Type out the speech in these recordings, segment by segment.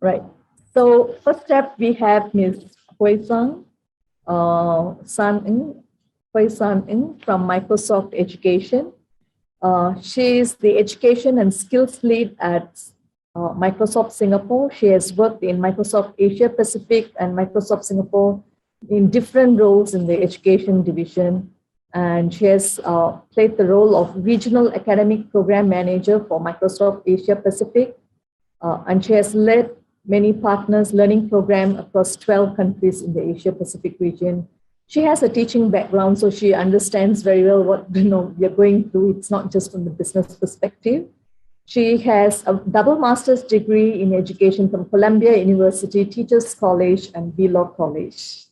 Right. So first step, we have Ms. Puay San Ng, Puay San Ng from Microsoft Education. She is the education and skills lead at Microsoft Singapore. She has worked in Microsoft Asia Pacific and Microsoft Singapore in different roles in the education division. And she has played the role of regional academic program manager for Microsoft Asia Pacific. And she has led many partners learning program across 12 countries in the Asia Pacific region. She has a teaching background, so she understands very well what we are going through. It's not just from the business perspective. She has a double master's degree in education from Columbia University, Teachers College, and Law College.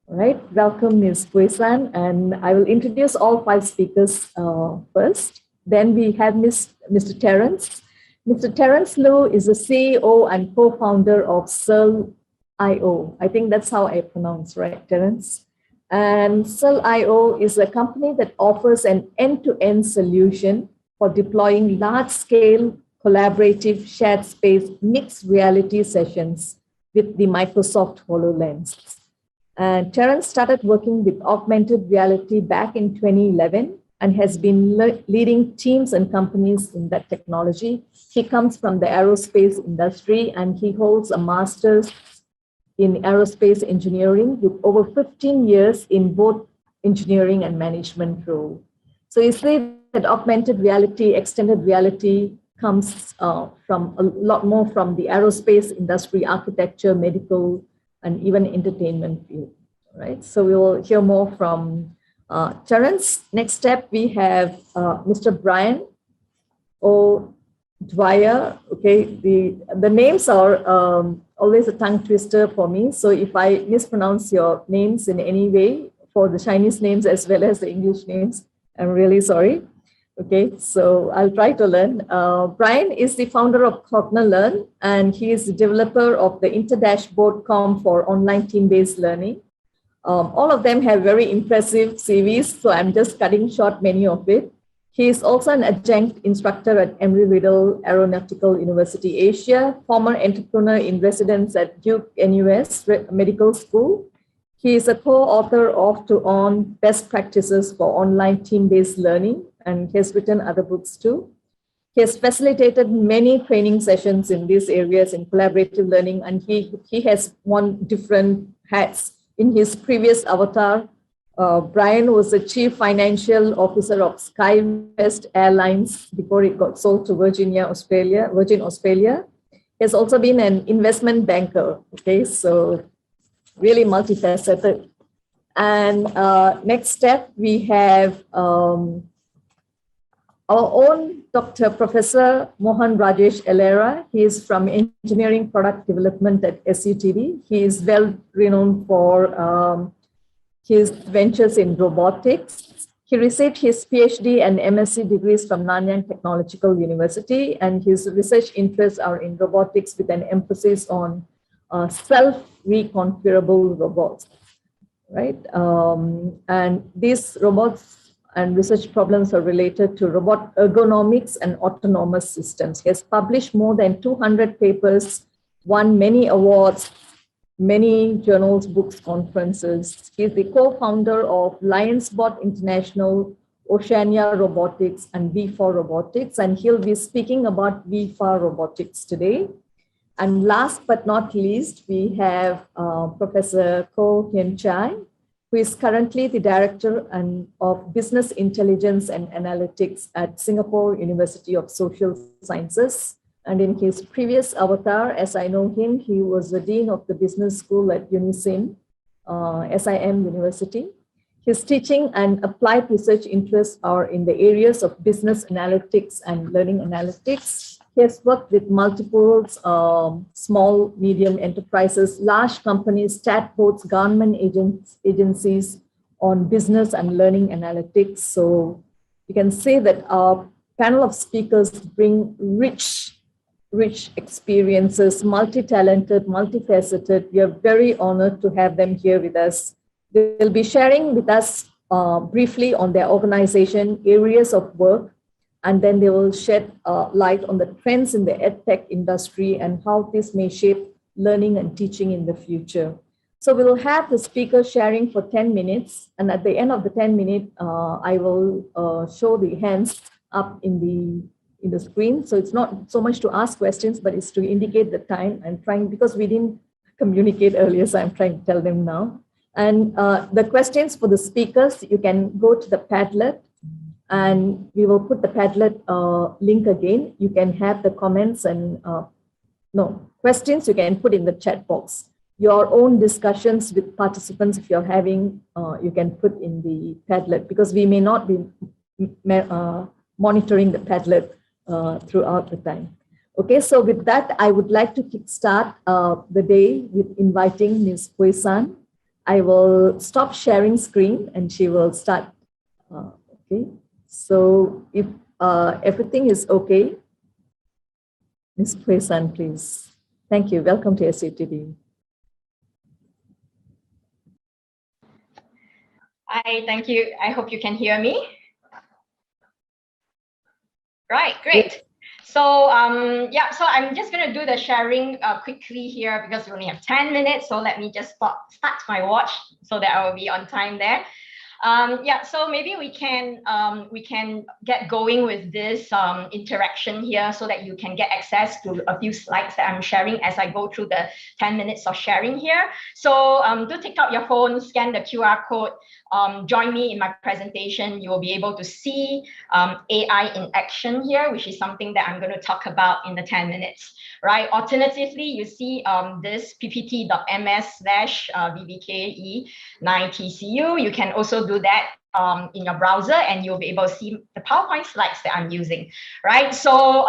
All right, welcome Ms. Puay San, and I will introduce all 5 speakers first. Then we have Mr. Terence. Mr. Terence Loo is the CEO and co-founder of Searle.io. I think that's how I pronounce, right, Terence? And Searle.io is a company that offers an end-to-end solution for deploying large-scale, collaborative, shared space, mixed reality sessions with the Microsoft HoloLens. And Terence started working with augmented reality back in 2011 and has been leading teams and companies in that technology. He comes from the aerospace industry and he holds a master's in aerospace engineering with over 15 years in both engineering and management role. So you see that augmented reality, extended reality comes from a lot more from the aerospace industry, architecture, medical, and even entertainment field, right? So we will hear more from Terence. Next step, we have Mr. Brian O'Dwyer. Okay, the names are always a tongue twister for me. So if I mispronounce your names in any way, for the Chinese names as well as the English names, I'm really sorry. Okay, so I'll try to learn. Brian is the founder of CognaLearn, and he is the developer of the Interdashboard.com for online team-based learning. All of them have very impressive CVs, so I'm just cutting short many of it. He is also an adjunct instructor at Embry-Riddle Aeronautical University Asia, former entrepreneur in residence at Duke NUS Medical School. He is a co-author of To On Best Practices for Online Team-Based Learning, and he has written other books too. He has facilitated many training sessions in these areas in collaborative learning, and he has worn different hats. In his previous avatar, Brian was the chief financial officer of SkyWest Airlines before it got sold to Virgin Australia. He has also been an investment banker. Okay, so really multifaceted. And next step, we have our own Dr. Professor Mohan Rajesh Elara. He is from Engineering Product Development at SUTD. He is well renowned for his ventures in robotics. He received his PhD and MSc degrees from Nanyang Technological University, and his research interests are in robotics with an emphasis on self-reconfigurable robots, right? And these robots and research problems are related to robot ergonomics and autonomous systems. He has published more than 200 papers, won many awards, many journals, books, conferences. He is the co-founder of LionsBot International, Oceania Robotics, and V4 Robotics, and he'll be speaking about V4 Robotics today. And last but not least, we have Professor Chye, who is currently the Director of Business Intelligence and Analytics at Singapore University of Social Sciences. And in his previous avatar, as I know him, he was the Dean of the Business School at SIM University. His teaching and applied research interests are in the areas of business analytics and learning analytics. He has worked with multiple small, medium enterprises, large companies, chatbots, government agencies on business and learning analytics. So you can say that our panel of speakers bring rich experiences, multi-talented, multifaceted. We are very honored to have them here with us. They'll be sharing with us briefly on their organization, areas of work, and then they will shed light on the trends in the edtech industry and how this may shape learning and teaching in the future. So we'll have the speaker sharing for 10 minutes. And at the end of the 10 minutes, I will show the hands up in the screen. So it's not so much to ask questions, but it's to indicate the time. I'm trying, because we didn't communicate earlier, so I'm trying to tell them now. And the questions for the speakers, you can go to the Padlet, and we will put the Padlet link again. You can have the comments and questions you can put in the chat box. Your own discussions with participants, if you're having, you can put in the Padlet, because we may not be monitoring the Padlet throughout the time. Okay, so with that, I would like to kickstart the day with inviting Ms. Puay San. I will stop sharing screen and she will start. Okay, so if everything is okay, Ms. Puay San, please. Thank you. Welcome to SUTD. Hi, thank you. I hope you can hear me. Right, great. So yeah, so I'm just going to do the sharing quickly here because we only have 10 minutes. So let me just start my watch so that I will be on time there. Yeah, so maybe we can get going with this interaction here so that you can get access to a few slides that I'm sharing as I go through the 10 minutes of sharing here. So do take out your phone, scan the QR code, join me in my presentation. You will be able to see AI in action here, which is something that I'm going to talk about in the 10 minutes. Right. Alternatively, you see this ppt.ms/vbke9tcu. You can also do that in your browser, and you'll be able to see the PowerPoint slides that I'm using. Right. So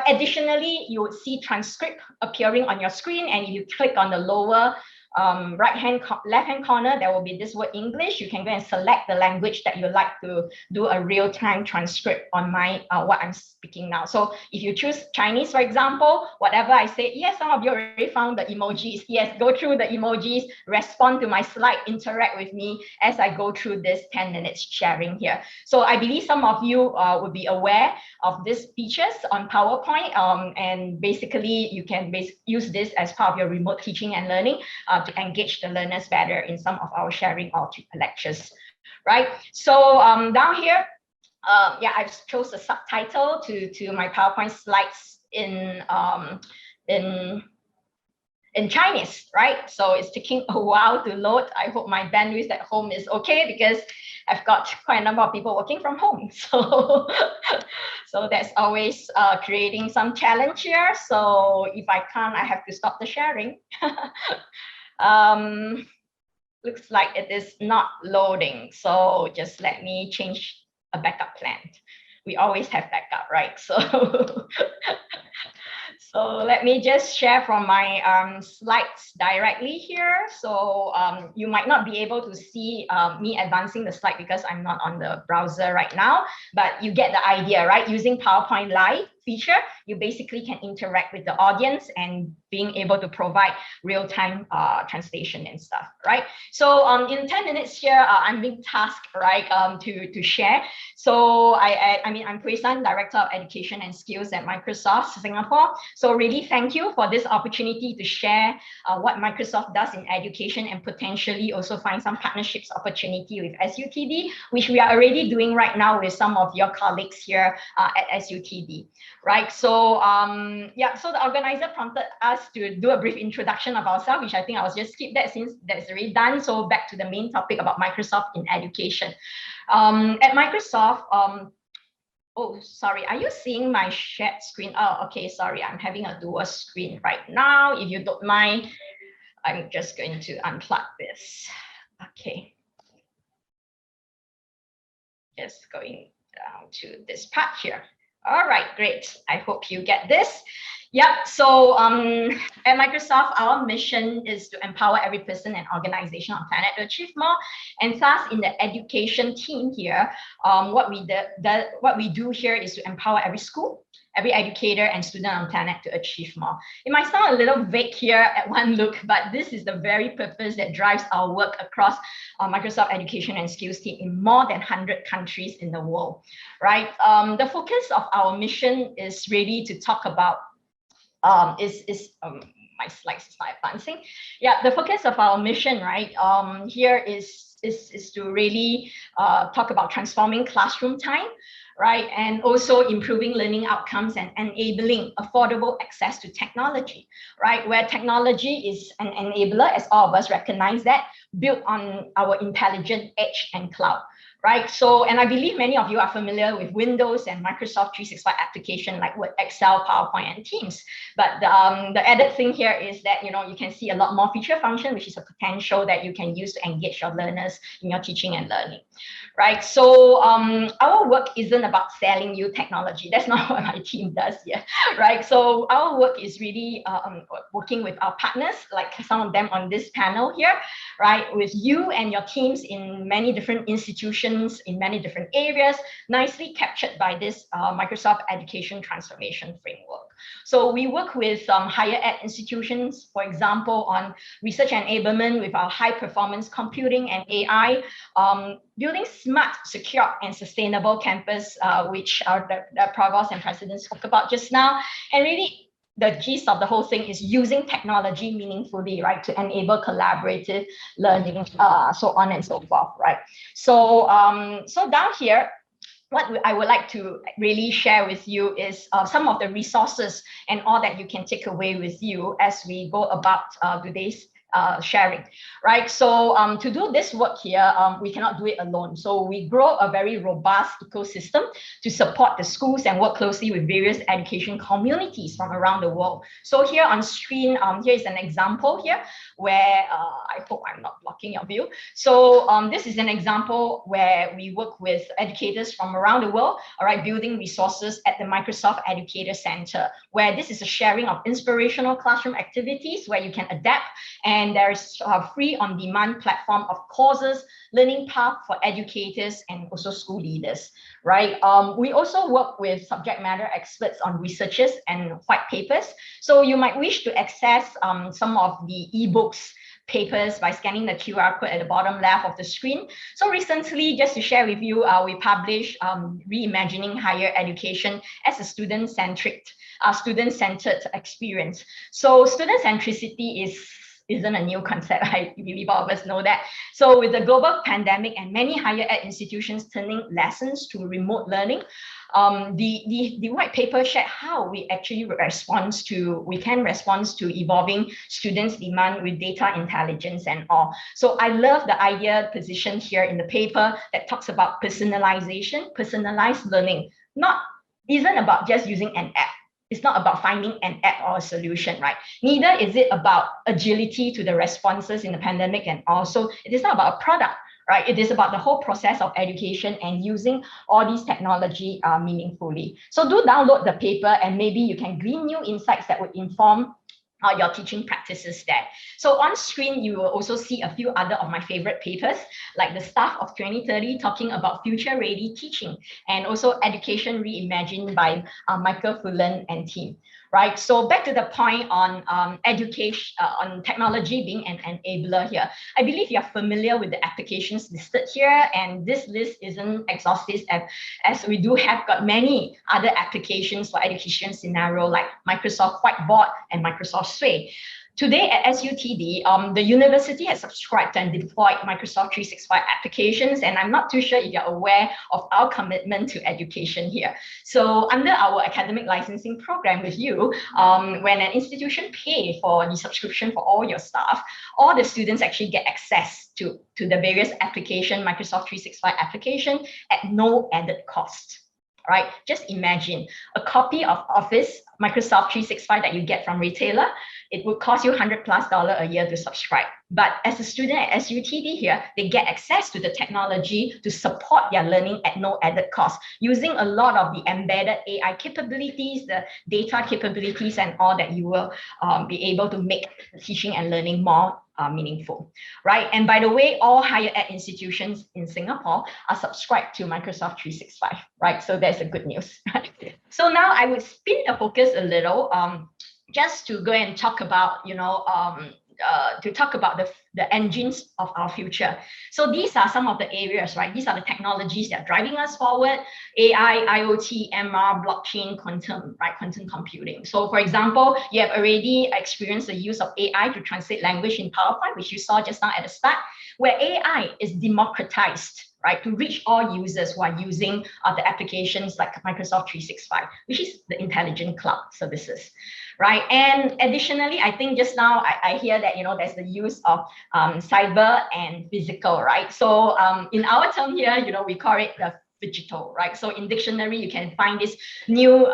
additionally, you would see transcript appearing on your screen, and if you click on the lower left-hand corner, there will be this word English. You can go and select the language that you like to do a real-time transcript on my what I'm speaking now. So if you choose Chinese, for example, whatever I say, yes, some of you already found the emojis. Yes, go through the emojis, respond to my slide, interact with me as I go through this 10 minutes sharing here. So I believe some of you would be aware of these features on PowerPoint, and basically you can use this as part of your remote teaching and learning to engage the learners better in some of our sharing or lectures, right? So down here, yeah, I've chose a subtitle to my PowerPoint slides in Chinese, right? So it's taking a while to load. I hope my bandwidth at home is okay because I've got quite a number of people working from home. So, so that's always creating some challenge here. So if I can't, I have to stop the sharing. Looks like it is not loading. So just let me change a backup plan. We always have backup, right? So, so let me just share from my slides directly here. So you might not be able to see me advancing the slide because I'm not on the browser right now, but you get the idea, right? Using PowerPoint Live feature, you basically can interact with the audience and being able to provide real-time translation and stuff, right? So in 10 minutes here, I'm being tasked, right, to share. So I mean, I'm Puay San, Director of Education and Skills at Microsoft Singapore. So really thank you for this opportunity to share what Microsoft does in education and potentially also find some partnerships opportunity with SUTD, which we are already doing right now with some of your colleagues here at SUTD. Right, so yeah, so the organizer prompted us to do a brief introduction of ourselves, which I think I'll just skip that since that's already done. So back to the main topic about Microsoft in education. At Microsoft, oh, sorry, are you seeing my shared screen? Oh, okay, sorry, I'm having a dual screen right now. If you don't mind, I'm just going to unplug this. Okay. Just going down to this part here. All right, great. I hope you get this. Yep. So at Microsoft, our mission is to empower every person and organization on planet to achieve more. And thus, in the education team here, what we do here is to empower every school, every educator and student on planet to achieve more. It might sound a little vague here at one look, but this is the very purpose that drives our work across Microsoft Education and Skills team in more than 100 countries in the world, right? The focus of our mission is really to talk about, my slides is not advancing. Yeah, the focus of our mission, right, here is to really talk about transforming classroom time, right? And also improving learning outcomes and enabling affordable access to technology, right? Where technology is an enabler, as all of us recognize that, built on our intelligent edge and cloud, right? So, and I believe many of you are familiar with Windows and Microsoft 365 application like Word, Excel, PowerPoint, and Teams. But the added thing here is that, you know, you can see a lot more feature function, which is a potential that you can use to engage your learners in your teaching and learning, right? So our work isn't about selling you technology. That's not what my team does here, right? So our work is really working with our partners, like some of them on this panel here, right? With you and your teams in many different institutions, in many different areas, nicely captured by this Microsoft Education Transformation Framework. So we work with higher ed institutions, for example, on research enablement with our high performance computing and AI, building smart, secure, and sustainable campus, which the provost and president spoke about just now. And really, the gist of the whole thing is using technology meaningfully, right, to enable collaborative learning, so on and so forth, right? So, so down here, what I would like to really share with you is some of the resources and all that you can take away with you as we go about today's sharing, right? So to do this work here, we cannot do it alone. So we grow a very robust ecosystem to support the schools and work closely with various education communities from around the world. So here on screen, here is an example here where I hope I'm not blocking your view. So this is an example where we work with educators from around the world, all right, building resources at the Microsoft Educator Center, where this is a sharing of inspirational classroom activities where you can adapt, and there's a free on-demand platform of courses, learning path for educators and also school leaders, right? We also work with subject matter experts on researches and white papers. So you might wish to access some of the ebooks papers by scanning the QR code at the bottom left of the screen. So recently, just to share with you, we published Reimagining Higher Education as a student-centered experience. So student centricity isn't a new concept. I believe all of us know that. So with the global pandemic and many higher ed institutions turning lessons to remote learning, the white paper shared how we actually can respond to evolving students' demand with data intelligence and all. So I love the idea positioned here in the paper that talks about personalization, personalized learning. Isn't about just using an app. It's not about finding an app or a solution, right? Neither is it about agility to the responses in the pandemic, and also it is not about a product, right? It is about the whole process of education and using all these technology meaningfully. So do download the paper and maybe you can glean new insights that would inform your teaching practices there. So on screen, you will also see a few other of my favorite papers, like the Staff of 2030 talking about future-ready teaching, and also Education Reimagined by Michael Fullen and team. Right. So back to the point on education, on technology being an enabler here. I believe you're familiar with the applications listed here, and this list isn't exhaustive as we do have got many other applications for education scenario like Microsoft Whiteboard and Microsoft Sway. Today at SUTD, the university has subscribed and deployed Microsoft 365 applications, and I'm not too sure if you're aware of our commitment to education here. So under our academic licensing program with you, when an institution pays for the subscription for all your staff, all the students actually get access to the various application, Microsoft 365 application at no added cost. Right? Just imagine a copy of Office, Microsoft 365 that you get from retailer, it would cost you $100+ a year to subscribe. But as a student at SUTD here, they get access to the technology to support their learning at no added cost, using a lot of the embedded AI capabilities, the data capabilities, and all that you will be able to make teaching and learning more meaningful, right? And by the way, all higher ed institutions in Singapore are subscribed to Microsoft 365, right? So that's a good news. So now I would spin the focus a little, just to go and talk about, the engines of our future. So these are some of the areas, right? These are the technologies that are driving us forward: AI, IoT, MR, blockchain, quantum, right? Quantum computing. So for example, you have already experienced the use of AI to translate language in PowerPoint, which you saw just now at the start, where AI is democratized, right, to reach all users who are using the applications like Microsoft 365, which is the intelligent cloud services, right? And additionally, I think just now I hear that, there's the use of cyber and physical, right? So in our term here, we call it the digital, right? So in dictionary, you can find this new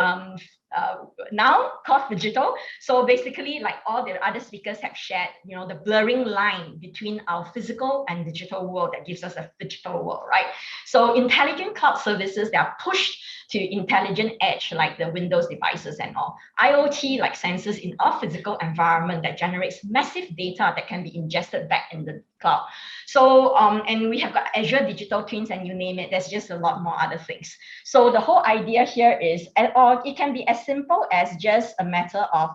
noun called digital. So basically, like all the other speakers have shared, the blurring line between our physical and digital world that gives us a digital world, right? So intelligent cloud services that are pushed to intelligent edge, like the Windows devices and all. IoT, like sensors in our physical environment that generates massive data that can be ingested back in the cloud. So, and we have got Azure digital twins, and you name it, there's just a lot more other things. So the whole idea here is, or it can be as simple as just a matter of,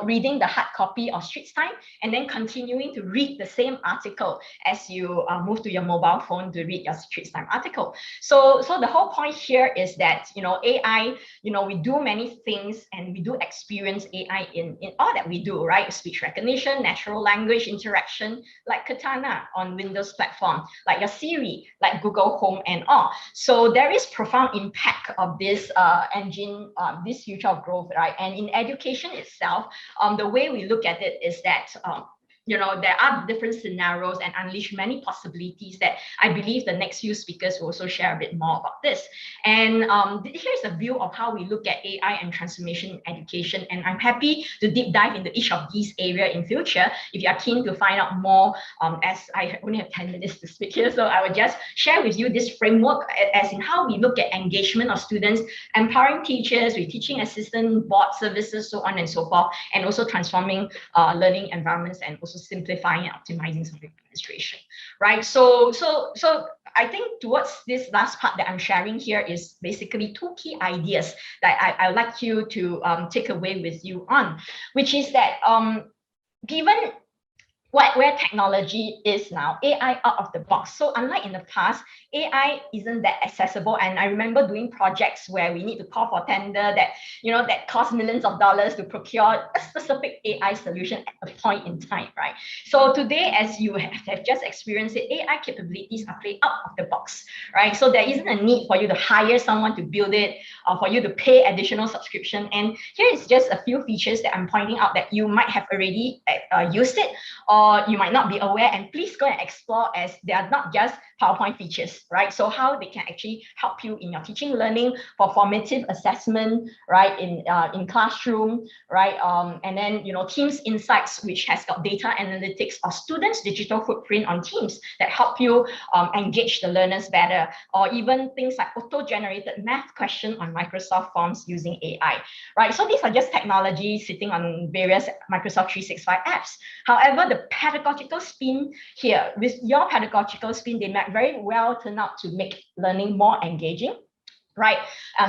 reading the hard copy of Straits Times and then continuing to read the same article as you move to your mobile phone to read your Straits Times article. So the whole point here is that, AI, we do many things and we do experience AI in all that we do, right? Speech recognition, natural language interaction, like Katana on Windows platform, like your Siri, like Google Home and all. So there is profound impact of this engine, this future of growth, right? And in education itself, the way we look at it is that there are different scenarios and unleash many possibilities that I believe the next few speakers will also share a bit more about this. And here's a view of how we look at AI and transformation in education. And I'm happy to deep dive into each of these areas in future. If you are keen to find out more, as I only have 10 minutes to speak here, so I will just share with you this framework as in how we look at engagement of students, empowering teachers with teaching assistant, board services, so on and so forth, and also transforming learning environments and also simplifying and optimizing some administration, right? So I think towards this last part that I'm sharing here is basically two key ideas that I'd like you to take away with you on, which is that given where technology is now, AI out of the box. So unlike in the past, AI isn't that accessible. And I remember doing projects where we need to call for tender that, that cost millions of dollars to procure a specific AI solution at a point in time, right? So today, as you have just experienced it, AI capabilities are played out of the box, right? So there isn't a need for you to hire someone to build it or for you to pay additional subscription. And here is just a few features that I'm pointing out that you might have already used it, or you might not be aware, and please go and explore, as they are not just PowerPoint features, right? So how they can actually help you in your teaching learning for formative assessment, right? In classroom, right? And then, Teams Insights, which has got data analytics of students' digital footprint on Teams that help you engage the learners better, or even things like auto-generated math question on Microsoft Forms using AI, right? So these are just technologies sitting on various Microsoft 365 apps. However, the pedagogical spin here, with your pedagogical spin, they might very well turn out to make learning more engaging, right?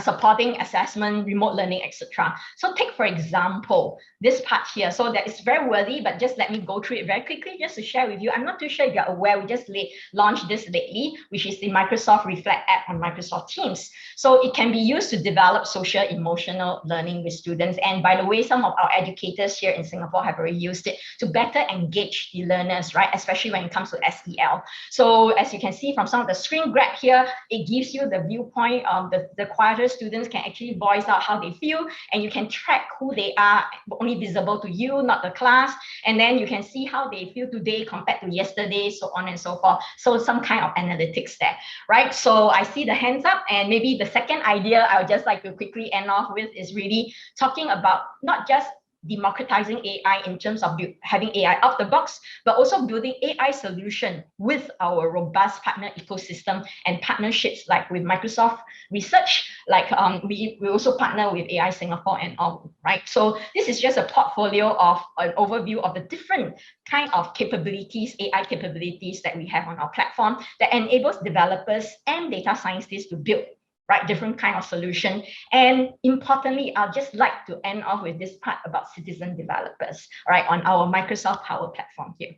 Supporting assessment, remote learning, etc. So take, for example, this part here. So that is very worthy, but just let me go through it very quickly just to share with you. I'm not too sure if you're aware, we just launched this lately, which is the Microsoft Reflect app on Microsoft Teams. So it can be used to develop social emotional learning with students. And by the way, some of our educators here in Singapore have already used it to better engage the learners, right? Especially when it comes to SEL. So as you can see from some of the screen grab here, it gives you the viewpoint, the the quieter students can actually voice out how they feel, and you can track who they are, only visible to you, not the class. And then you can see how they feel today compared to yesterday, so on and so forth. So some kind of analytics there, right? So I see the hands up, and maybe the second idea I would just like to quickly end off with is really talking about not just democratizing AI in terms of having AI out the box, but also building AI solution with our robust partner ecosystem and partnerships like with Microsoft Research, like we also partner with AI Singapore and all, right? So this is just a portfolio of an overview of the different kind of capabilities, AI capabilities that we have on our platform that enables developers and data scientists to build, right, different kind of solution. And importantly, I'll just like to end off with this part about citizen developers, right, on our Microsoft Power Platform here.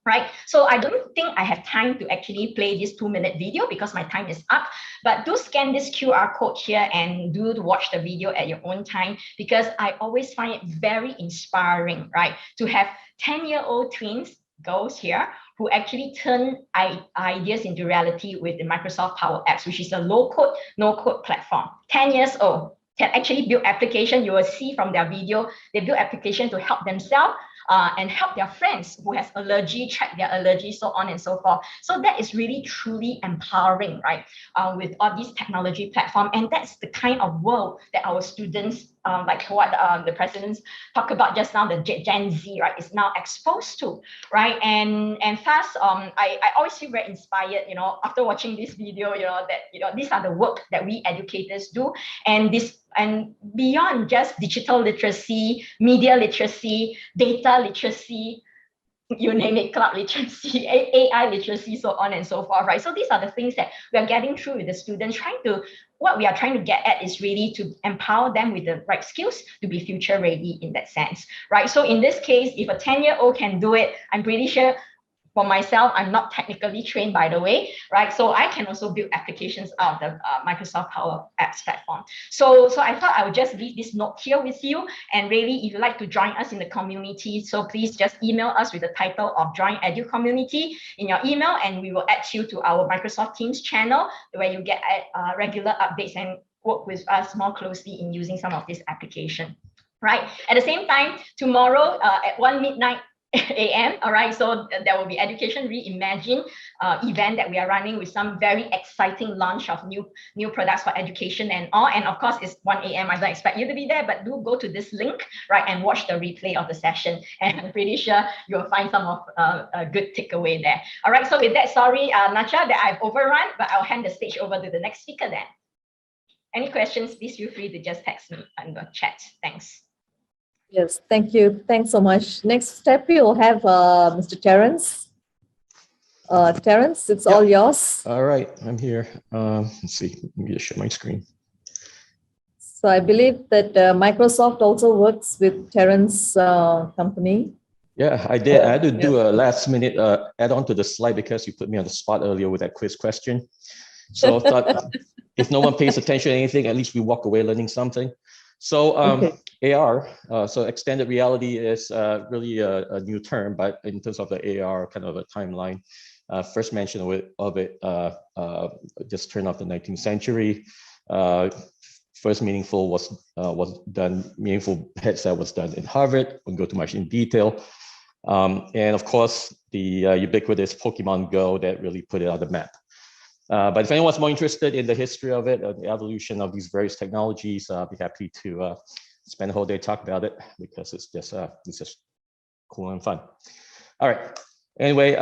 Right, so I don't think I have time to actually play this 2-minute video because my time is up, but do scan this QR code here and do watch the video at your own time, because I always find it very inspiring, right, to have 10-year-old twins, girls here, who actually turn ideas into reality with the Microsoft Power Apps, which is a low-code, no-code platform. 10 years old, can actually build application. You will see from their video, they build application to help themselves and help their friends who has allergy, track their allergy, so on and so forth. So that is really truly empowering, right? With all these technology platform. And that's the kind of world that our students, like what the presidents talk about just now, the Gen Z, right, is now exposed to, right? And thus, I always feel very inspired, you know, after watching this video, you know, that, you know, these are the work that we educators do. And beyond just digital literacy, media literacy, data literacy, you name it, cloud literacy, AI literacy, so on and so forth, right? So these are the things that we are getting through with the students, what we are trying to get at is really to empower them with the right skills to be future ready in that sense, right? So in this case, if a 10-year-old can do it, I'm pretty sure. For myself, I'm not technically trained, by the way, right? So I can also build applications out of the Microsoft Power Apps platform. So I thought I would just leave this note here with you. And really, if you'd like to join us in the community, so please just email us with the title of Join Edu Community in your email, and we will add you to our Microsoft Teams channel where you get regular updates and work with us more closely in using some of this application, right? At the same time, tomorrow at 1 midnight a.m. All right, so there will be Education Reimagine event that we are running with some very exciting launch of new products for education and all. And of course, it's 1 a.m. I don't expect you to be there, but do go to this link, right, and watch the replay of the session. And I'm pretty sure you'll find some of a good takeaway there. All right, so with that, sorry, Nacha, that I've overrun, but I'll hand the stage over to the next speaker then. Any questions, please feel free to just text me in the chat. Thanks. Yes, thank you. Thanks so much. Next step, we'll have Mr. Terence. Terence, it's all yours. All right, I'm here. Let's see, let me just share my screen. So I believe that Microsoft also works with Terence company. Yeah, I did. I had to do a last minute add on to the slide because you put me on the spot earlier with that quiz question. So I thought if no one pays attention to anything, at least we walk away learning something. So AR, so extended reality is really a new term, but in terms of the AR kind of a timeline, first mention of it just turned off the 19th century. First meaningful headset was done in Harvard. Won't go too much in detail. And of course, the ubiquitous Pokemon Go that really put it on the map. But if anyone's more interested in the history of it, the evolution of these various technologies, I'll be happy to spend a whole day talking about it because it's just cool and fun. All right. Anyway,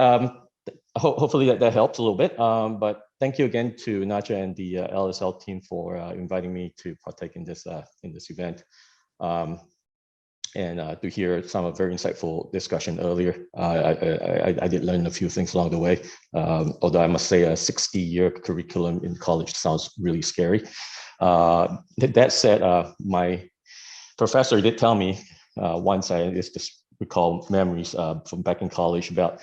hopefully that helps a little bit. But thank you again to Nacha and the LSL team for inviting me to partake in this event. And to hear some very insightful discussion earlier. I did learn a few things along the way, although I must say a 60-year curriculum in college sounds really scary. That said, my professor did tell me once, I just recall memories from back in college about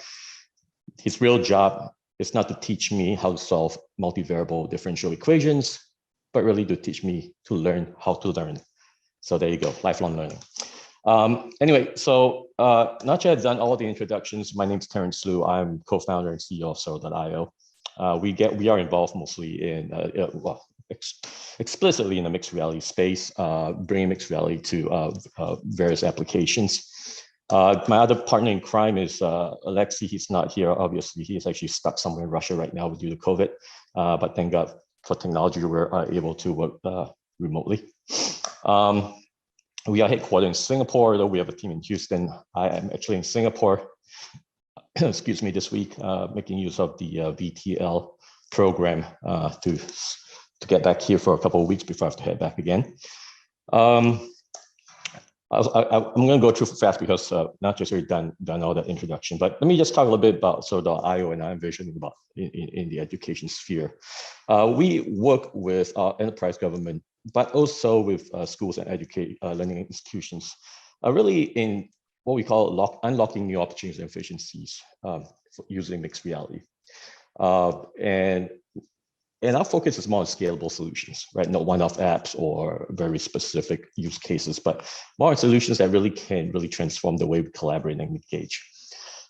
his real job is not to teach me how to solve multivariable differential equations, but really to teach me to learn how to learn. So there you go, lifelong learning. Anyway, so Nacha has done all the introductions. My name is Terence Loo. I'm co-founder and CEO of Soro.io. We are involved mostly in, well, explicitly in the mixed reality space, bringing mixed reality to various applications. My other partner in crime is Alexei. He's not here, obviously. He's actually stuck somewhere in Russia right now due to COVID. But thank God for technology, we're able to work remotely. We are headquartered in Singapore, though we have a team in Houston. I am actually in Singapore, excuse me, this week, making use of the VTL program to get back here for a couple of weeks before I have to head back again. I'm going to go through fast because not just already done all that introduction, but let me just talk a little bit about sort of the IO and I envisioning about in the education sphere. We work with enterprise government, but also with schools and learning institutions, really in what we call unlocking new opportunities and efficiencies using mixed reality. And our focus is more on scalable solutions, right? Not one-off apps or very specific use cases, but more on solutions that really can transform the way we collaborate and engage.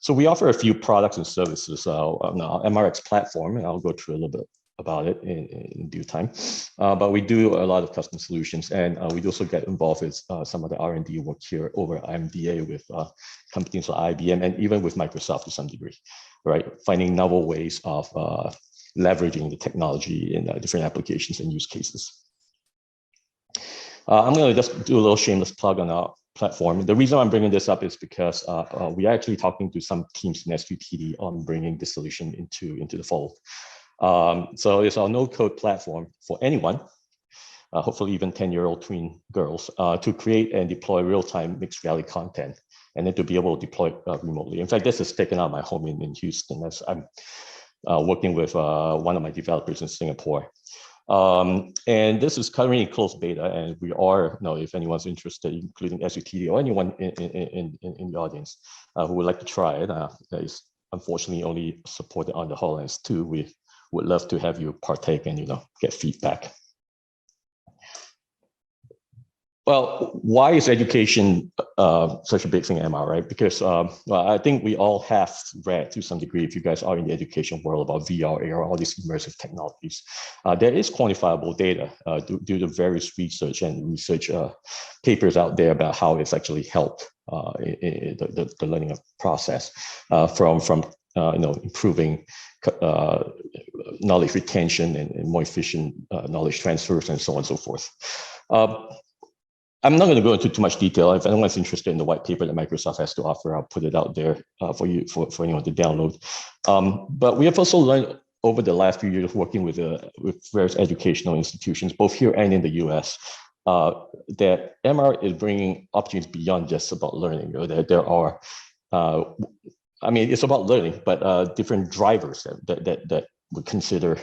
So we offer a few products and services on our MRX platform, and I'll go through a little bit about it in due time. But we do a lot of custom solutions, and we also get involved with some of the R&D work here over IMDA with companies like IBM and even with Microsoft to some degree, right? Finding novel ways of leveraging the technology in different applications and use cases. I'm going to just do a little shameless plug on our platform. The reason I'm bringing this up is because we are actually talking to some teams in SUTD on bringing this solution into the fold. So it's our no-code platform for anyone, hopefully even 10-year-old tween girls, to create and deploy real-time mixed reality content, and then to be able to deploy remotely. In fact, this is taken out of my home in Houston as I'm working with one of my developers in Singapore. And this is currently in closed beta, and we are, if anyone's interested, including SUTD or anyone in the audience who would like to try it, that is unfortunately only supported on the HoloLens 2. We would love to have you partake and get feedback. Well, why is education such a big thing in MR, right? Because well, I think we all have read to some degree, if you guys are in the education world, about VR, AR, all these immersive technologies. There is quantifiable data due to various research papers out there about how it's actually helped the learning process from improving knowledge retention and more efficient knowledge transfers and so on and so forth. I'm not going to go into too much detail. If anyone's interested in the white paper that Microsoft has to offer, I'll put it out there for anyone to download. But we have also learned over the last few years working with various educational institutions, both here and in the US, that MR is bringing opportunities beyond just about learning. There are, I mean, it's about learning, but different drivers that would consider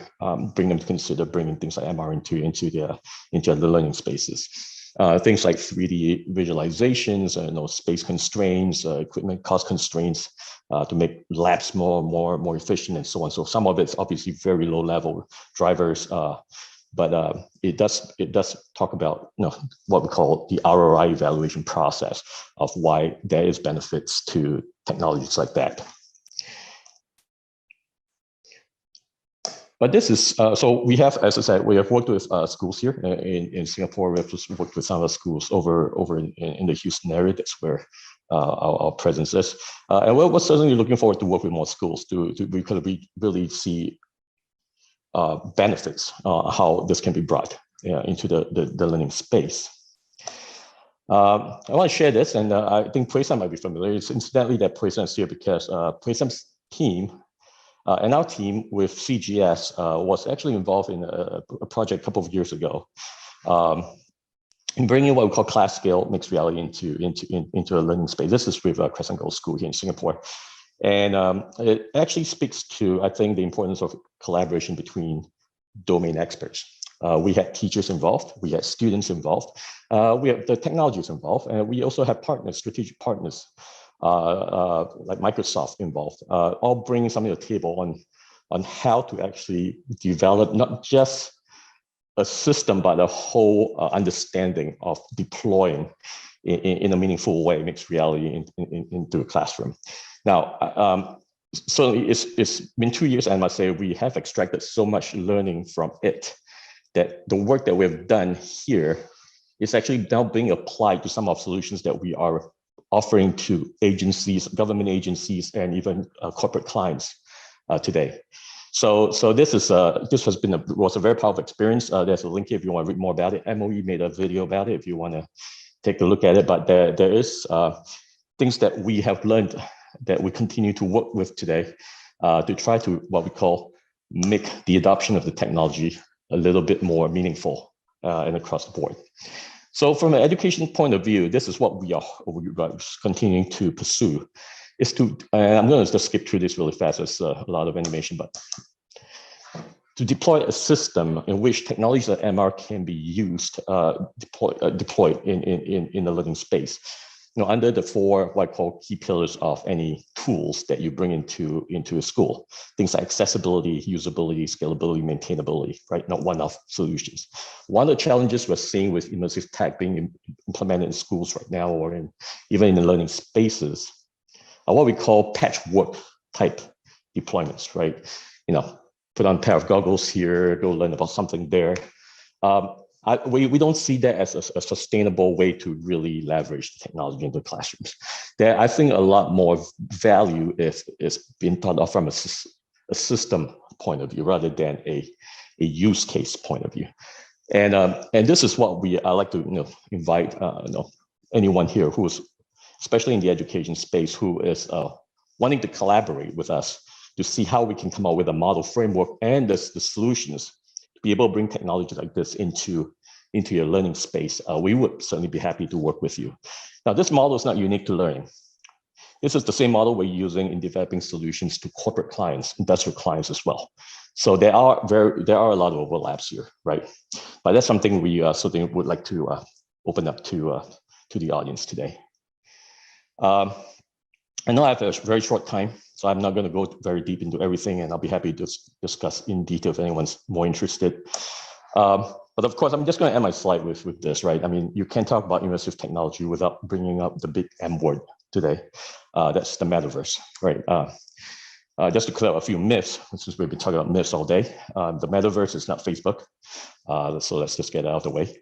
bring them to consider bringing things like MR into the learning spaces. Things like 3D visualizations, space constraints, equipment cost constraints to make labs more efficient and so on. So some of it's obviously very low level drivers, but it does talk about what we call the ROI evaluation process of why there is benefits to technologies like that. But this is, so we have, as I said, we have worked with schools here in Singapore. We have just worked with some of the schools over in the Houston area. That's where our presence is. And we're certainly looking forward to work with more schools to really see benefits, how this can be brought into the learning space. I want to share this, and I think Puay San might be familiar. It's incidentally that Puay San is here because Puay San's team and our team with CGS was actually involved in a project a couple of years ago in bringing what we call class scale mixed reality into a learning space. This is with Crescent Girls School here in Singapore. And it actually speaks to, I think, the importance of collaboration between domain experts. We had teachers involved, we had students involved, we have the technologies involved, and we also have partners, strategic partners, like Microsoft involved, all bringing something to the table on how to actually develop not just a system, but a whole understanding of deploying in a meaningful way mixed reality into a classroom. Now, certainly it's been 2 years, I must say, we have extracted so much learning from it that the work that we've done here is actually now being applied to some of solutions that we are offering to agencies, government agencies, and even corporate clients today. So this was a very powerful experience. There's a link here if you want to read more about it. MOE made a video about it if you want to take a look at it. But there is things that we have learned that we continue to work with today to try to what we call make the adoption of the technology a little bit more meaningful and across the board. So from an education point of view, this is what we are continuing to pursue, is to, and I'm going to just skip through this really fast, there's a lot of animation, but to deploy a system in which technologies like MR can be used, deployed in the learning space. Under the four what I call key pillars of any tools that you bring into a school, things like accessibility, usability, scalability, maintainability, right? Not one-off solutions. One of the challenges we're seeing with immersive tech being implemented in schools right now, or even in the learning spaces, are what we call patchwork type deployments, right? Put on a pair of goggles here, go learn about something there. We don't see that as a sustainable way to really leverage the technology into classrooms. There, I think a lot more value is being thought of from a system point of view rather than a use case point of view. And this is what I like to invite anyone here who is, especially in the education space, who is wanting to collaborate with us to see how we can come up with a model framework and the solutions be able to bring technology like this into your learning space. We would certainly be happy to work with you. Now, this model is not unique to learning. This is the same model we're using in developing solutions to corporate clients, industrial clients as well. So there are a lot of overlaps here, right? But that's something we certainly would like to open up to the audience today. I know I have a very short time, so I'm not going to go very deep into everything, and I'll be happy to discuss in detail if anyone's more interested. But of course, I'm just going to end my slide with this, right? I mean, you can't talk about immersive technology without bringing up the big M word today. That's the metaverse, right? Just to clear up a few myths, since we've been talking about myths all day, the metaverse is not Facebook. So let's just get it out of the way,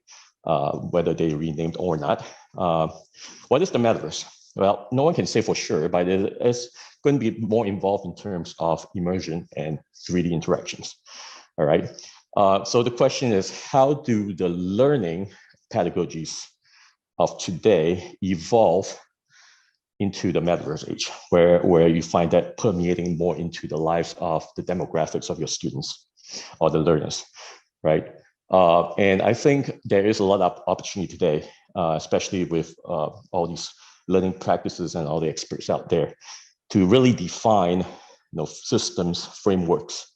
whether they renamed or not. What is the metaverse? Well, no one can say for sure, but it is going to be more involved in terms of immersion and 3D interactions, all right? So the question is, how do the learning pedagogies of today evolve into the metaverse age, where you find that permeating more into the lives of the demographics of your students or the learners, right? And I think there is a lot of opportunity today, especially with all these learning practices and all the experts out there, to really define systems, frameworks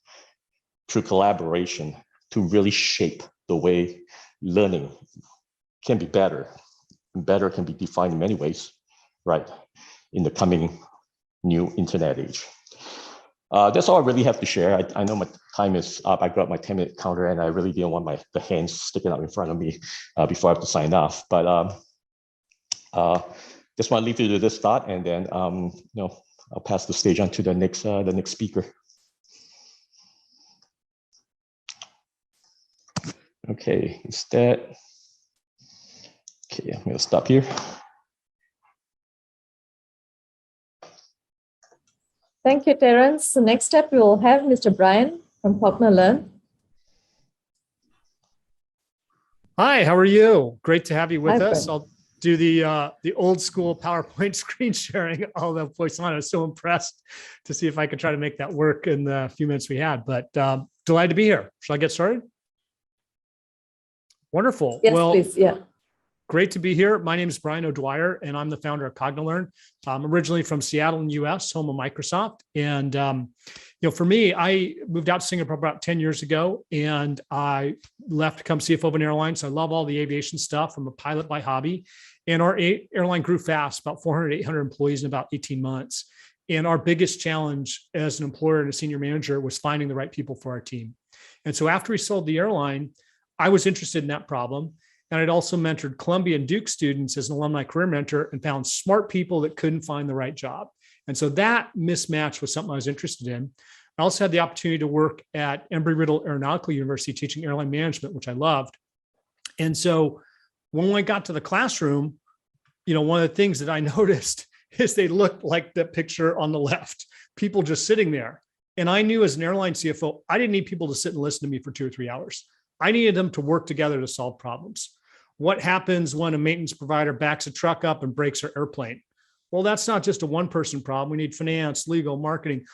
through collaboration to really shape the way learning can be better. And better can be defined in many ways, right, in the coming new internet age. That's all I really have to share. I know my time is up. I got my 10-minute counter, and I really didn't want the hands sticking out in front of me before I have to sign off. But just want to leave you to this thought, and then I'll pass the stage on to the next speaker. Okay, is that okay? I'm going to stop here. Thank you, Terence. So next up, we will have Mr. Brian from CognaLearn. Hi, how are you? Great to have you with Hi, us. Brian. I'll do the old school PowerPoint screen sharing, although Puay San Ng, I was so impressed to see if I could try to make that work in the few minutes we had, but delighted to be here. Shall I get started? Wonderful. Yes, well, please. Yeah. Great to be here. My name is Brian O'Dwyer, and I'm the founder of CognaLearn. I'm originally from Seattle in the US, home of Microsoft. And for me, I moved out to Singapore about 10 years ago, and I left to become CFO of an airline. So I love all the aviation stuff. I'm a pilot by hobby. And our airline grew fast, about 400, 800 employees in about 18 months. And our biggest challenge as an employer and a senior manager was finding the right people for our team. And so after we sold the airline, I was interested in that problem. And I'd also mentored Columbia and Duke students as an alumni career mentor and found smart people that couldn't find the right job. And so that mismatch was something I was interested in. I also had the opportunity to work at Embry-Riddle Aeronautical University teaching airline management, which I loved. And so when I got to the classroom, one of the things that I noticed is they looked like the picture on the left, people just sitting there. And I knew as an airline CFO, I didn't need people to sit and listen to me for 2 or 3 hours. I needed them to work together to solve problems. What happens when a maintenance provider backs a truck up and breaks our airplane? Well, that's not just a one-person problem. We need finance, legal, marketing,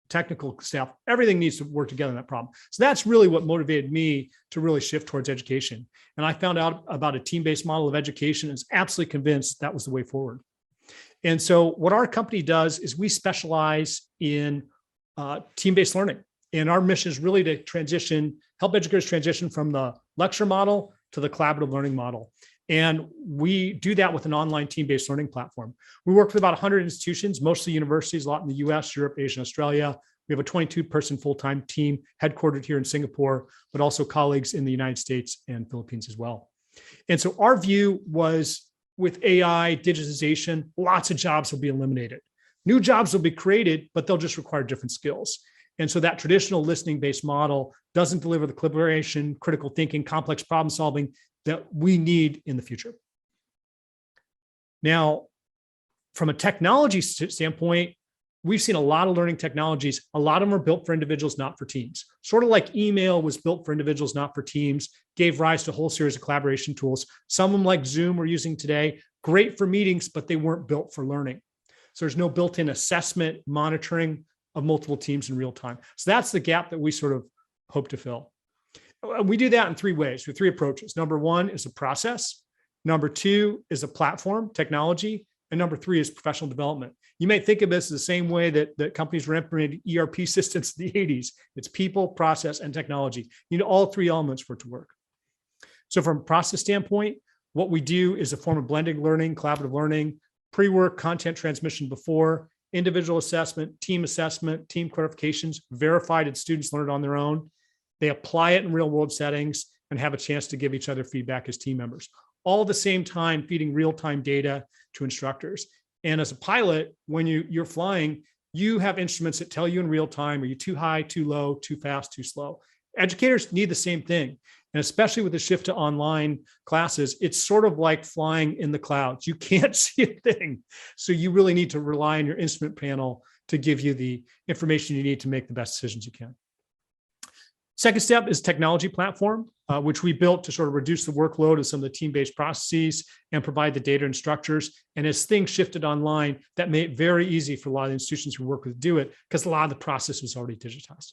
technical staff. Everything needs to work together in that problem. So that's really what motivated me to really shift towards education. And I found out about a team-based model of education and was absolutely convinced that was the way forward. And so what our company does is we specialize in team-based learning. And our mission is really to help educators transition from the lecture model to the collaborative learning model. And we do that with an online team-based learning platform. We work with about 100 institutions, mostly universities, a lot in the US, Europe, Asia, and Australia. We have a 22-person full-time team headquartered here in Singapore, but also colleagues in the United States and Philippines as well. And so our view was with AI, digitization, lots of jobs will be eliminated. New jobs will be created, but they'll just require different skills. And so that traditional listening-based model doesn't deliver the collaboration, critical thinking, complex problem solving that we need in the future. Now, from a technology standpoint, we've seen a lot of learning technologies. A lot of them are built for individuals, not for teams. Sort of like email was built for individuals, not for teams, gave rise to a whole series of collaboration tools. Some of them like Zoom we're using today, great for meetings, but they weren't built for learning. So there's no built-in assessment, monitoring of multiple teams in real time. So that's the gap that we sort of hope to fill. We do that in 3 ways, with 3 approaches. Number 1 is a process. Number 2 is a platform, technology. And number 3 is professional development. You may think of this the same way that companies were implementing ERP systems in the 80s. It's people, process, and technology. You need all 3 elements for it to work. So from a process standpoint, what we do is a form of blended learning, collaborative learning, pre-work, content transmission before, individual assessment, team clarifications, verified and students learn it on their own. They apply it in real world settings and have a chance to give each other feedback as team members. All at the same time, feeding real-time data to instructors. And as a pilot, when you're flying, you have instruments that tell you in real time, are you too high, too low, too fast, too slow? Educators need the same thing. And especially with the shift to online classes, it's sort of like flying in the clouds. You can't see a thing. So you really need to rely on your instrument panel to give you the information you need to make the best decisions you can. Second step is technology platform, which we built to sort of reduce the workload of some of the team-based processes and provide the data and structures. And as things shifted online, that made it very easy for a lot of the institutions we work with to do it because a lot of the process was already digitized.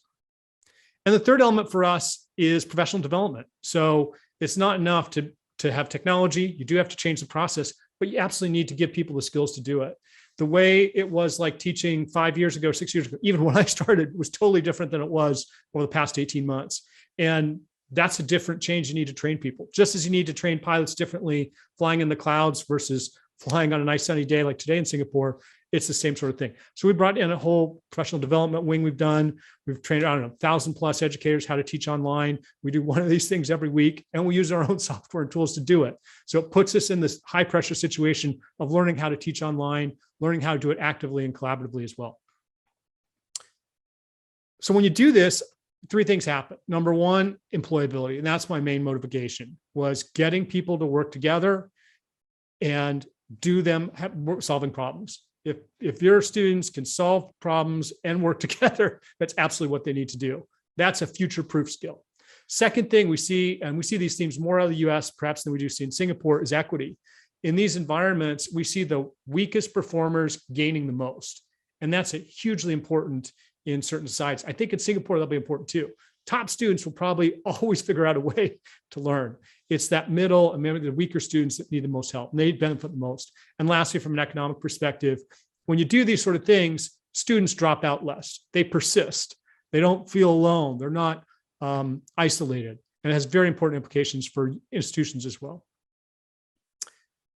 And the third element for us is professional development. So it's not enough to have technology. You do have to change the process, but you absolutely need to give people the skills to do it. The way it was like teaching 5 years ago, 6 years ago, even when I started, was totally different than it was over the past 18 months. And that's a different change you need to train people. Just as you need to train pilots differently, flying in the clouds versus flying on a nice sunny day like today in Singapore, it's the same sort of thing. So we brought in a whole professional development wing we've done. We've trained, 1,000+ educators how to teach online. We do one of these things every week, and we use our own software and tools to do it. So it puts us in this high pressure situation of learning how to teach online, learning how to do it actively and collaboratively as well. So when you do this, 3 things happen. Number 1, employability. And that's my main motivation, was getting people to work together and do them solving problems. If your students can solve problems and work together, that's absolutely what they need to do. That's a future-proof skill. Second thing we see, and we see these themes more out of the US perhaps than we do see in Singapore, is equity. In these environments, we see the weakest performers gaining the most. And that's hugely important in certain sites. I think in Singapore, that'll be important too. Top students will probably always figure out a way to learn. It's that middle and maybe the weaker students that need the most help, and they benefit the most. And lastly, from an economic perspective, when you do these sort of things, students drop out less. They persist. They don't feel alone. They're not isolated. And it has very important implications for institutions as well.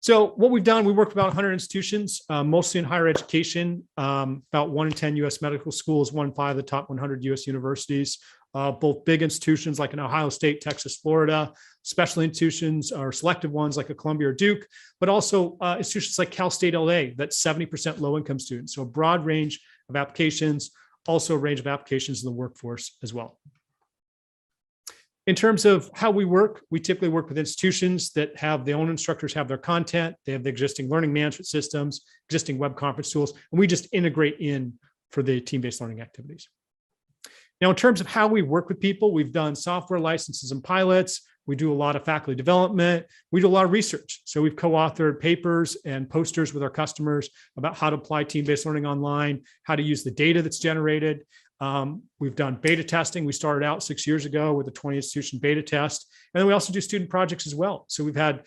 So what we've done, we work with about 100 institutions, mostly in higher education, about 1 in 10 US medical schools, 1 in 5 of the top 100 US universities, both big institutions like an Ohio State, Texas, Florida, special institutions or selective ones like a Columbia or Duke, but also institutions like Cal State LA, that's 70% low-income students. So a broad range of applications, also a range of applications in the workforce as well. In terms of how we work, we typically work with institutions that have their own instructors have their content, they have the existing learning management systems, existing web conference tools, and we just integrate in for the team-based learning activities. Now, in terms of how we work with people, we've done software licenses and pilots. We do a lot of faculty development. We do a lot of research. So we've co-authored papers and posters with our customers about how to apply team-based learning online, how to use the data that's generated. We've done beta testing. We started out 6 years ago with a 20 institution beta test. And then we also do student projects as well. So we've had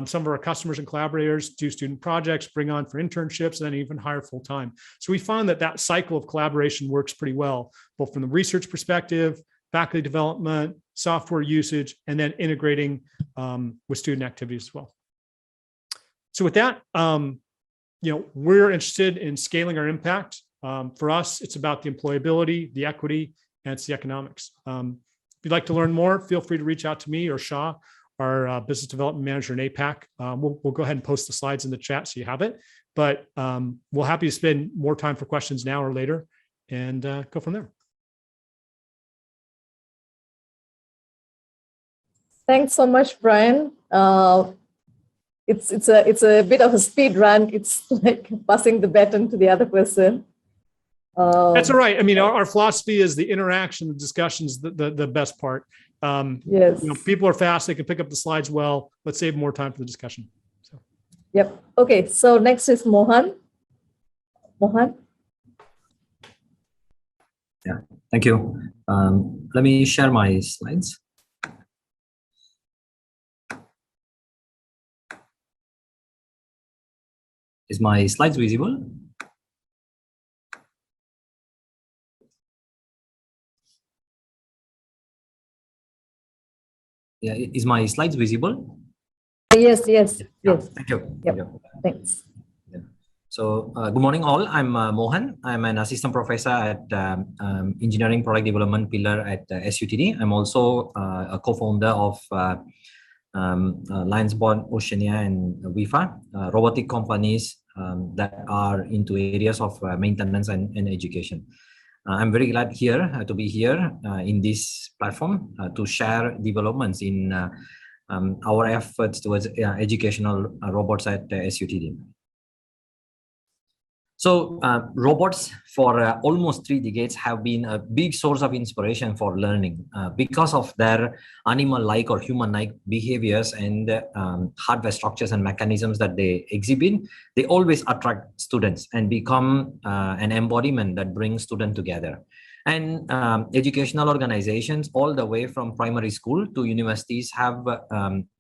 some of our customers and collaborators do student projects, bring on for internships, and then even hire full time. So we found that that cycle of collaboration works pretty well, both from the research perspective, faculty development, software usage, and then integrating with student activities as well. So with that, we're interested in scaling our impact. For us, it's about the employability, the equity, and it's the economics. If you'd like to learn more, feel free to reach out to me or Shah, our business development manager in APAC. We'll go ahead and post the slides in the chat so you have it. But we're happy to spend more time for questions now or later and go from there. Thanks so much, Brian. It's a bit of a speed run. It's like passing the baton to the other person. That's all right. I mean, our philosophy is the interaction, the discussions, the best part. Yes. People are fast. They can pick up the slides well. Let's save more time for the discussion. So. Yep. Okay. So next is Mohan. Mohan. Yeah. Thank you. Let me share my slides. Is my slides visible? Yeah, is my slides visible? Yes. Yeah, thank you. Yep. Thank you. Thanks. Yeah. So good morning all. I'm Mohan. I'm an assistant professor at engineering product development pillar at SUTD. I'm also a co-founder of Lionsborn Oceania and WIFA, robotic companies that are into areas of maintenance and education. I'm very glad to be here in this platform to share developments in our efforts towards educational robots at SUTD. So robots for almost 3 decades have been a big source of inspiration for learning because of their animal-like or human-like behaviors and hardware structures and mechanisms that they exhibit. They always attract students and become an embodiment that brings students together. And educational organizations all the way from primary school to universities have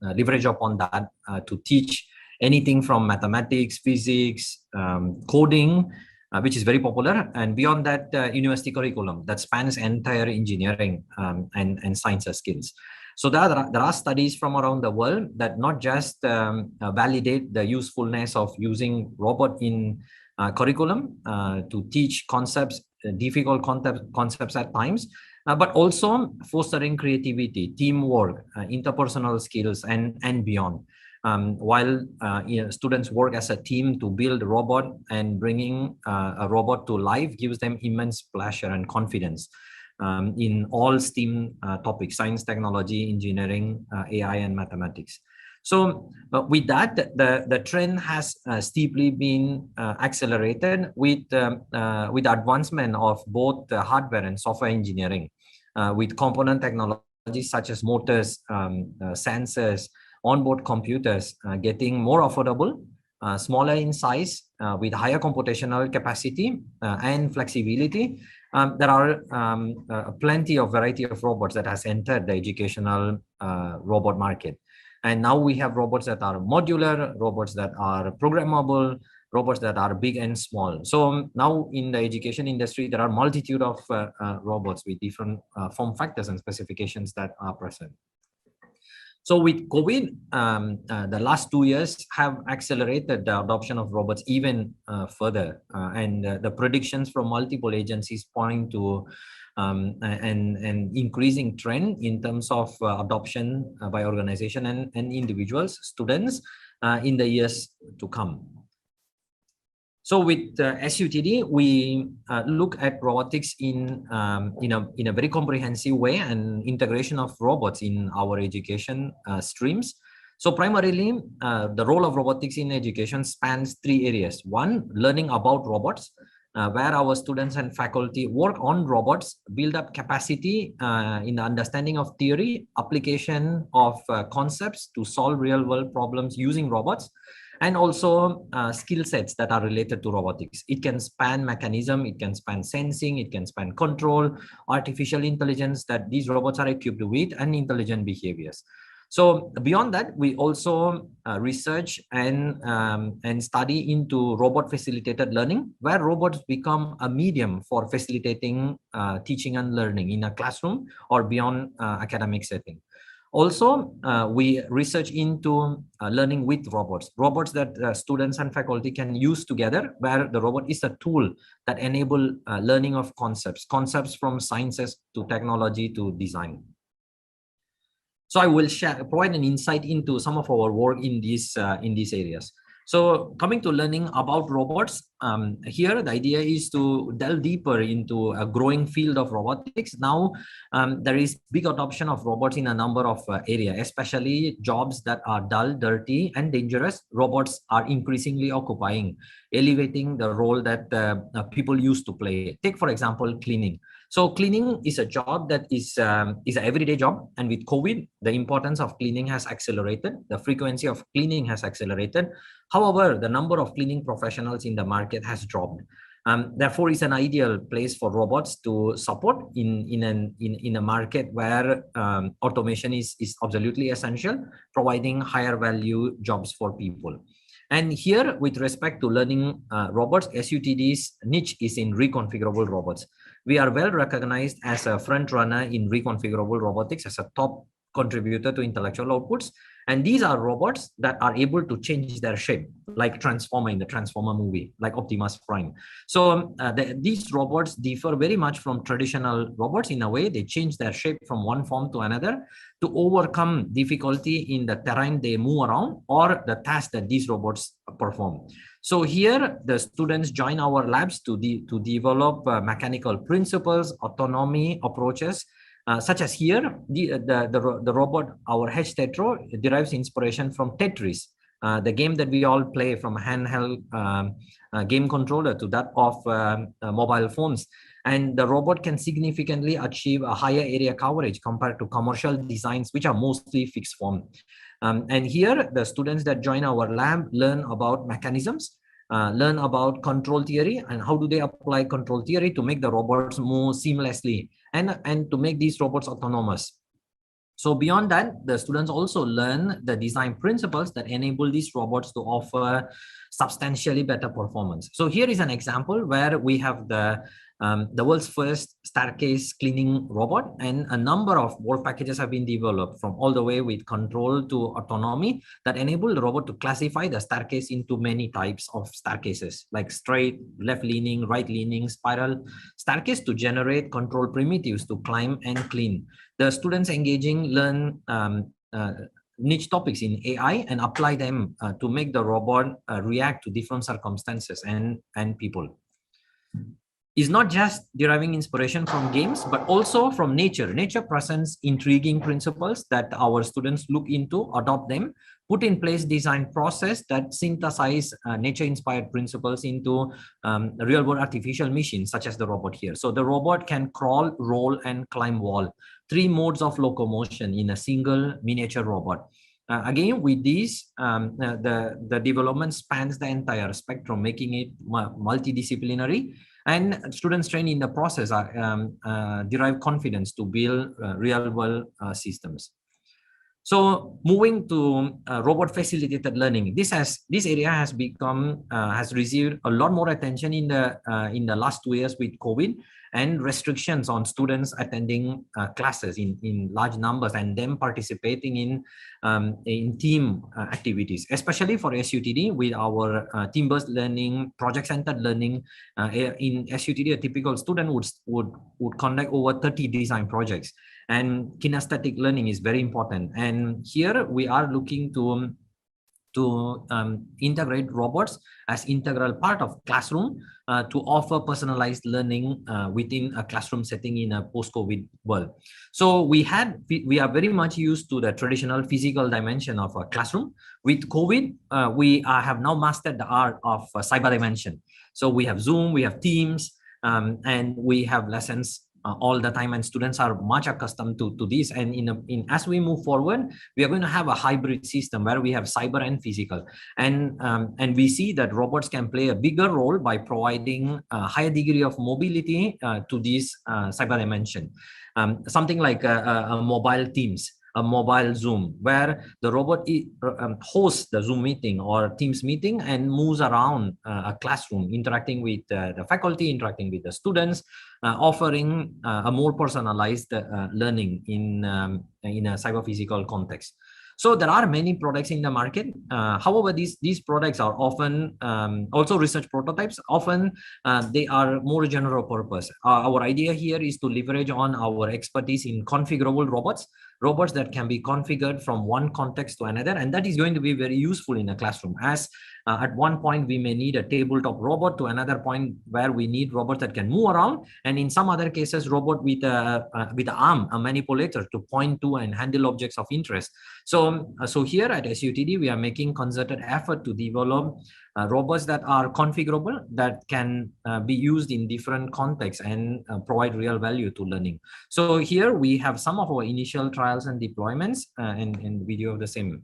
leverage upon that to teach anything from mathematics, physics, coding, which is very popular, and beyond that, university curriculum that spans entire engineering and sciences skills. So there are studies from around the world that not just validate the usefulness of using robot in curriculum to teach concepts, difficult concepts at times, but also fostering creativity, teamwork, interpersonal skills, and beyond. While students work as a team to build a robot, and bringing a robot to life gives them immense pleasure and confidence in all STEAM topics: science, technology, engineering, AI, and mathematics. So with that, the trend has steeply been accelerated with advancement of both hardware and software engineering, with component technologies such as motors, sensors, onboard computers getting more affordable, smaller in size, with higher computational capacity and flexibility. There are plenty of variety of robots that has entered the educational robot market. And now we have robots that are modular, robots that are programmable, robots that are big and small. So now in the education industry, there are multitude of robots with different form factors and specifications that are present. So with COVID, the last 2 years have accelerated the adoption of robots even further. And the predictions from multiple agencies point to an increasing trend in terms of adoption by organization and individuals, students, in the years to come. So with SUTD, we look at robotics in a very comprehensive way and integration of robots in our education streams. So primarily, the role of robotics in education spans 3 areas. One, learning about robots, where our students and faculty work on robots, build up capacity in the understanding of theory, application of concepts to solve real-world problems using robots, and also skill sets that are related to robotics. It can span mechanism, it can span sensing, it can span control, artificial intelligence that these robots are equipped with, and intelligent behaviors. So beyond that, we also research and study into robot facilitated learning, where robots become a medium for facilitating teaching and learning in a classroom or beyond academic setting. Also, we research into learning with robots that students and faculty can use together, where the robot is a tool that enable learning of concepts from sciences to technology to design. So I will provide an insight into some of our work in these areas. So coming to learning about robots, here the idea is to delve deeper into a growing field of robotics. Now, there is big adoption of robots in a number of areas, especially jobs that are dull, dirty, and dangerous. Robots are increasingly occupying, elevating the role that people used to play. Take, for example, cleaning. So cleaning is a job that is an everyday job, and with COVID, the importance of cleaning has accelerated. The frequency of cleaning has accelerated. However, the number of cleaning professionals in the market has dropped. Therefore, it's an ideal place for robots to support in a market where automation is absolutely essential, providing higher value jobs for people. And here, with respect to learning robots, SUTD's niche is in reconfigurable robots. We are well recognized as a front runner in reconfigurable robotics, as a top contributor to intellectual outputs. And these are robots that are able to change their shape, like Transformer in the Transformer movie, like Optimus Prime. So these robots differ very much from traditional robots in a way. They change their shape from one form to another to overcome difficulty in the terrain they move around or the tasks that these robots perform. So here, the students join our labs to develop mechanical principles, autonomy approaches, such as here, the robot, our H Tetro, derives inspiration from Tetris, the game that we all play, from handheld game controller to that of mobile phones. And the robot can significantly achieve a higher area coverage compared to commercial designs, which are mostly fixed form. And here, the students that join our lab learn about mechanisms, learn about control theory, and how do they apply control theory to make the robots move seamlessly and to make these robots autonomous. So beyond that, the students also learn the design principles that enable these robots to offer substantially better performance. So here is an example where we have the world's first staircase cleaning robot, and a number of work packages have been developed, from all the way with control to autonomy, that enable the robot to classify the staircase into many types of staircases, like straight, left-leaning, right-leaning, spiral staircase, to generate control primitives to climb and clean. The students engaging learn niche topics in AI and apply them to make the robot react to different circumstances and people. Is not just deriving inspiration from games, but also from nature. Nature presents intriguing principles that our students look into, adopt them, put in place design process that synthesize nature-inspired principles into real-world artificial machines, such as the robot here. So the robot can crawl, roll, and climb wall. 3 modes of locomotion in a single miniature robot. Again, with these, the development spans the entire spectrum, making it multidisciplinary. And students trained in the process derive confidence to build real-world systems. So moving to robot facilitated learning, this area has received a lot more attention in the last 2 years with COVID and restrictions on students attending classes in large numbers and them participating in team activities, especially for SUTD with our team-based learning, project-centered learning. In SUTD, a typical student would conduct over 30 design projects, and kinesthetic learning is very important. And here we are looking to to integrate robots as integral part of classroom to offer personalized learning within a classroom setting in a post-COVID world. So we are very much used to the traditional physical dimension of a classroom. With COVID, we have now mastered the art of cyber dimension. So we have Zoom, we have Teams, and we have lessons all the time, and students are much accustomed to this. And as we move forward, we are going to have a hybrid system where we have cyber and physical, and we see that robots can play a bigger role by providing a higher degree of mobility to this cyber dimension. Something like a mobile Teams, a mobile Zoom, where the robot hosts the Zoom meeting or Teams meeting and moves around a classroom, interacting with the faculty, interacting with the students, offering a more personalized learning in a cyber-physical context. So there are many products in the market. However, these products are often also research prototypes. Often they are more general purpose. Our idea here is to leverage on our expertise in configurable robots that can be configured from one context to another, and that is going to be very useful in a classroom. As at one point we may need a tabletop robot, to another point where we need robots that can move around, and in some other cases robot with an arm, a manipulator to point to and handle objects of interest. So here at SUTD we are making concerted effort to develop robots that are configurable, that can be used in different contexts and provide real value to learning. So here we have some of our initial trials and deployments and video of the same.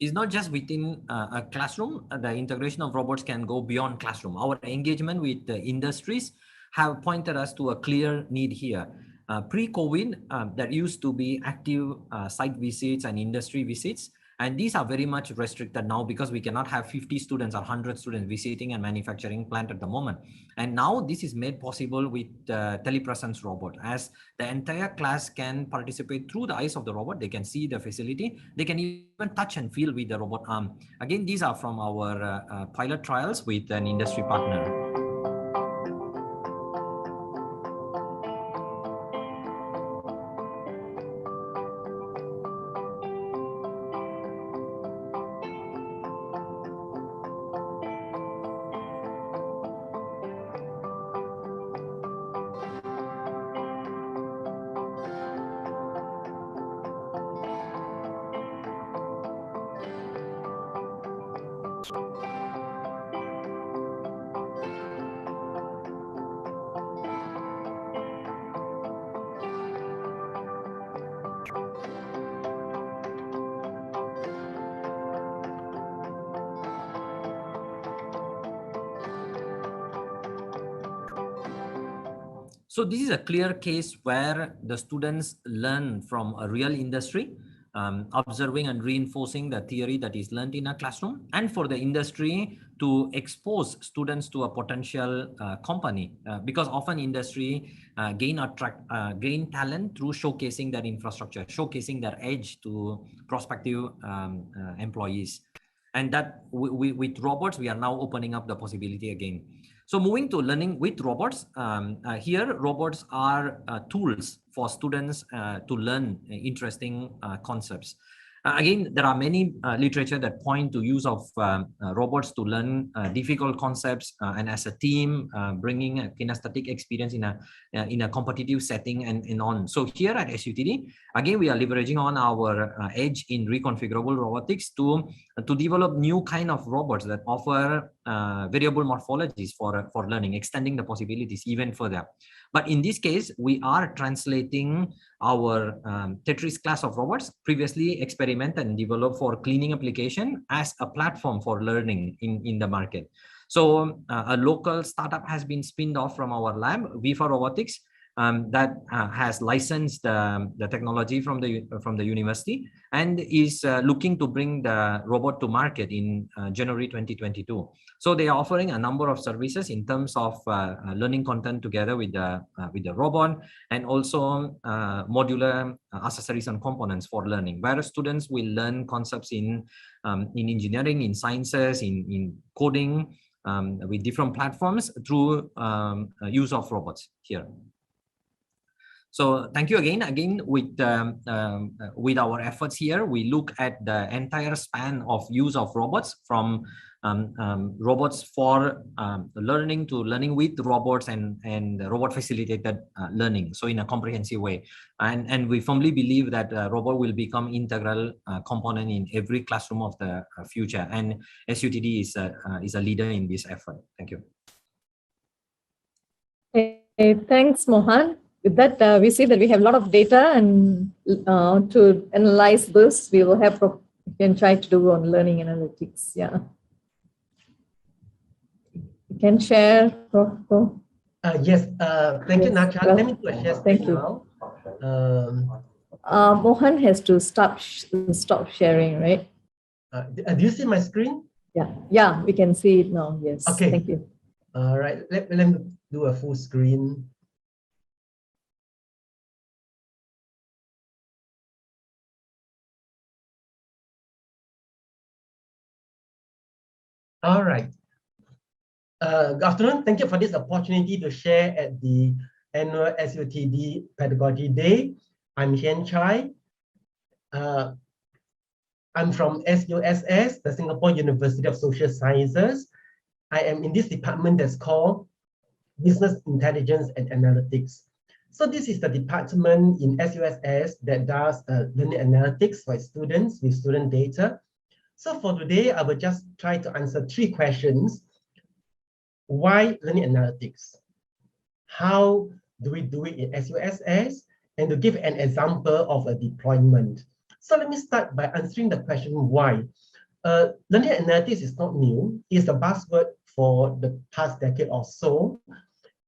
Is not just within a classroom. The integration of robots can go beyond classroom. Our engagement with the industries have pointed us to a clear need here. Pre-COVID, there used to be active site visits and industry visits, and these are very much restricted now because we cannot have 50 students or 100 students visiting a manufacturing plant at the moment. And now this is made possible with telepresence robot, as the entire class can participate through the eyes of the robot. They can see the facility. They can even touch and feel with the robot arm. Again, these are from our pilot trials with an industry partner. So this is a clear case where the students learn from a real industry, observing and reinforcing the theory that is learned in a classroom, and for the industry to expose students to a potential company, because often industry gain talent through showcasing their infrastructure, showcasing their edge to prospective employees. And that with robots, we are now opening up the possibility again. So moving to learning with robots, here robots are tools for students to learn interesting concepts. Again, there are many literature that point to use of robots to learn difficult concepts and as a team, bringing a kinesthetic experience in a competitive setting and on. So here at SUTD, again, we are leveraging on our edge in reconfigurable robotics to develop new kind of robots that offer variable morphologies for learning, extending the possibilities even further. But in this case, we are translating our Tetris class of robots, previously experimented and developed for cleaning application, as a platform for learning in the market. So a local startup has been spinned off from our lab, V4 Robotics, that has licensed the technology from the university and is looking to bring the robot to market in January 2022. So they are offering a number of services in terms of learning content together with the robot, and also modular accessories and components for learning, where students will learn concepts in engineering, in sciences, in coding, with different platforms through use of robots here. So thank you again with our efforts here, we look at the entire span of use of robots, from robots for learning to learning with robots and robot facilitated learning. So in a comprehensive way, and we firmly believe that robot will become integral component in every classroom of the future. And SUTD is a leader in this effort. Thank you. Hey, thanks, Mohan. With that, we see that we have a lot of data, and to analyze this, we will have Prof. Hian try to do on learning analytics. Yeah. You can share, Prof. Yes, thank you, Yes, Nacha. well, Let me do a share thank screen you. now. Mohan has to stop sharing, right? Do you see my screen? Yeah, we can see it now. Yes. Okay. Thank you. All right, let me do a full screen. All right. Good afternoon. Thank you for this opportunity to share at the annual SUTD Pedagogy Day. I'm Hian Chye. I'm from SUSS, the Singapore University of Social Sciences. I am in this department that's called Business Intelligence and Analytics. So this is the department in SUSS that does learning analytics for students with student data. So for today, I will just try to answer 3 questions. Why learning analytics? How do we do it in SUSS? And to give an example of a deployment. So let me start by answering the question why. Learning analytics is not new. It's a buzzword for the past decade or so.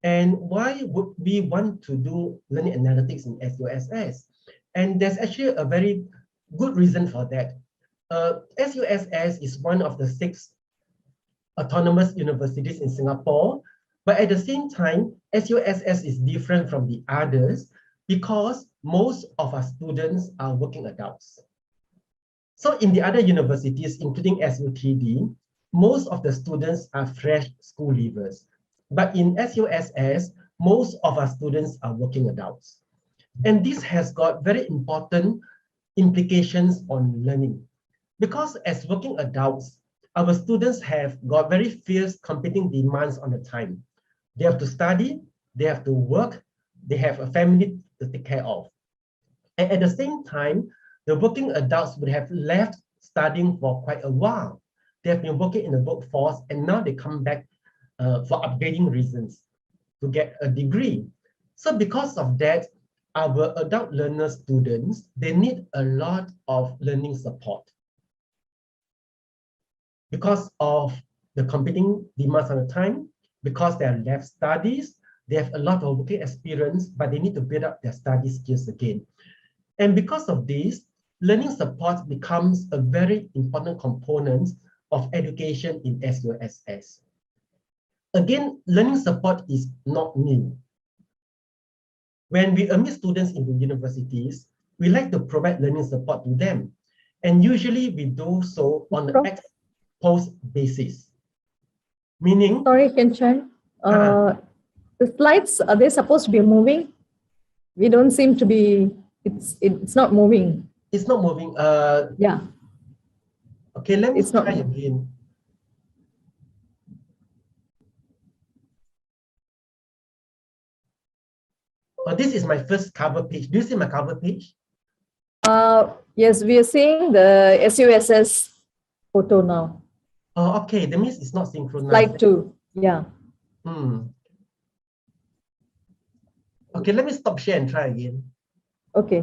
And why would we want to do learning analytics in SUSS? And there's actually a very good reason for that. SUSS is one of the 6 autonomous universities in Singapore, but at the same time, SUSS is different from the others because most of our students are working adults. So in the other universities, including SUTD, most of the students are fresh school leavers. But in SUSS, most of our students are working adults. And this has got very important implications on learning. Because as working adults, our students have got very fierce competing demands on the time. They have to study, they have to work, they have a family to take care of. And at the same time, the working adults would have left studying for quite a while. They have been working in the workforce, and now they come back for upgrading reasons to get a degree. So because of that, our adult learner students, they need a lot of learning support. Because of the competing demands on the time, because they have left studies, they have a lot of working experience, but they need to build up their study skills again. And because of this, learning support becomes a very important component of education in SUSS. Again, learning support is not new. When we admit students into universities, we like to provide learning support to them. And usually we do so on an ex post basis. Meaning... Sorry, Hian Chye. The slides, are they supposed to be moving? We don't seem to be, it's not moving. It's not moving. Yeah. Okay, let me try again. Oh, this is my first cover page. Do you see my cover page? Yes, we are seeing the SUSS photo now. Oh, okay. That means it's not synchronized. Slide 2. Yeah. Okay, let me stop share and try again. Okay.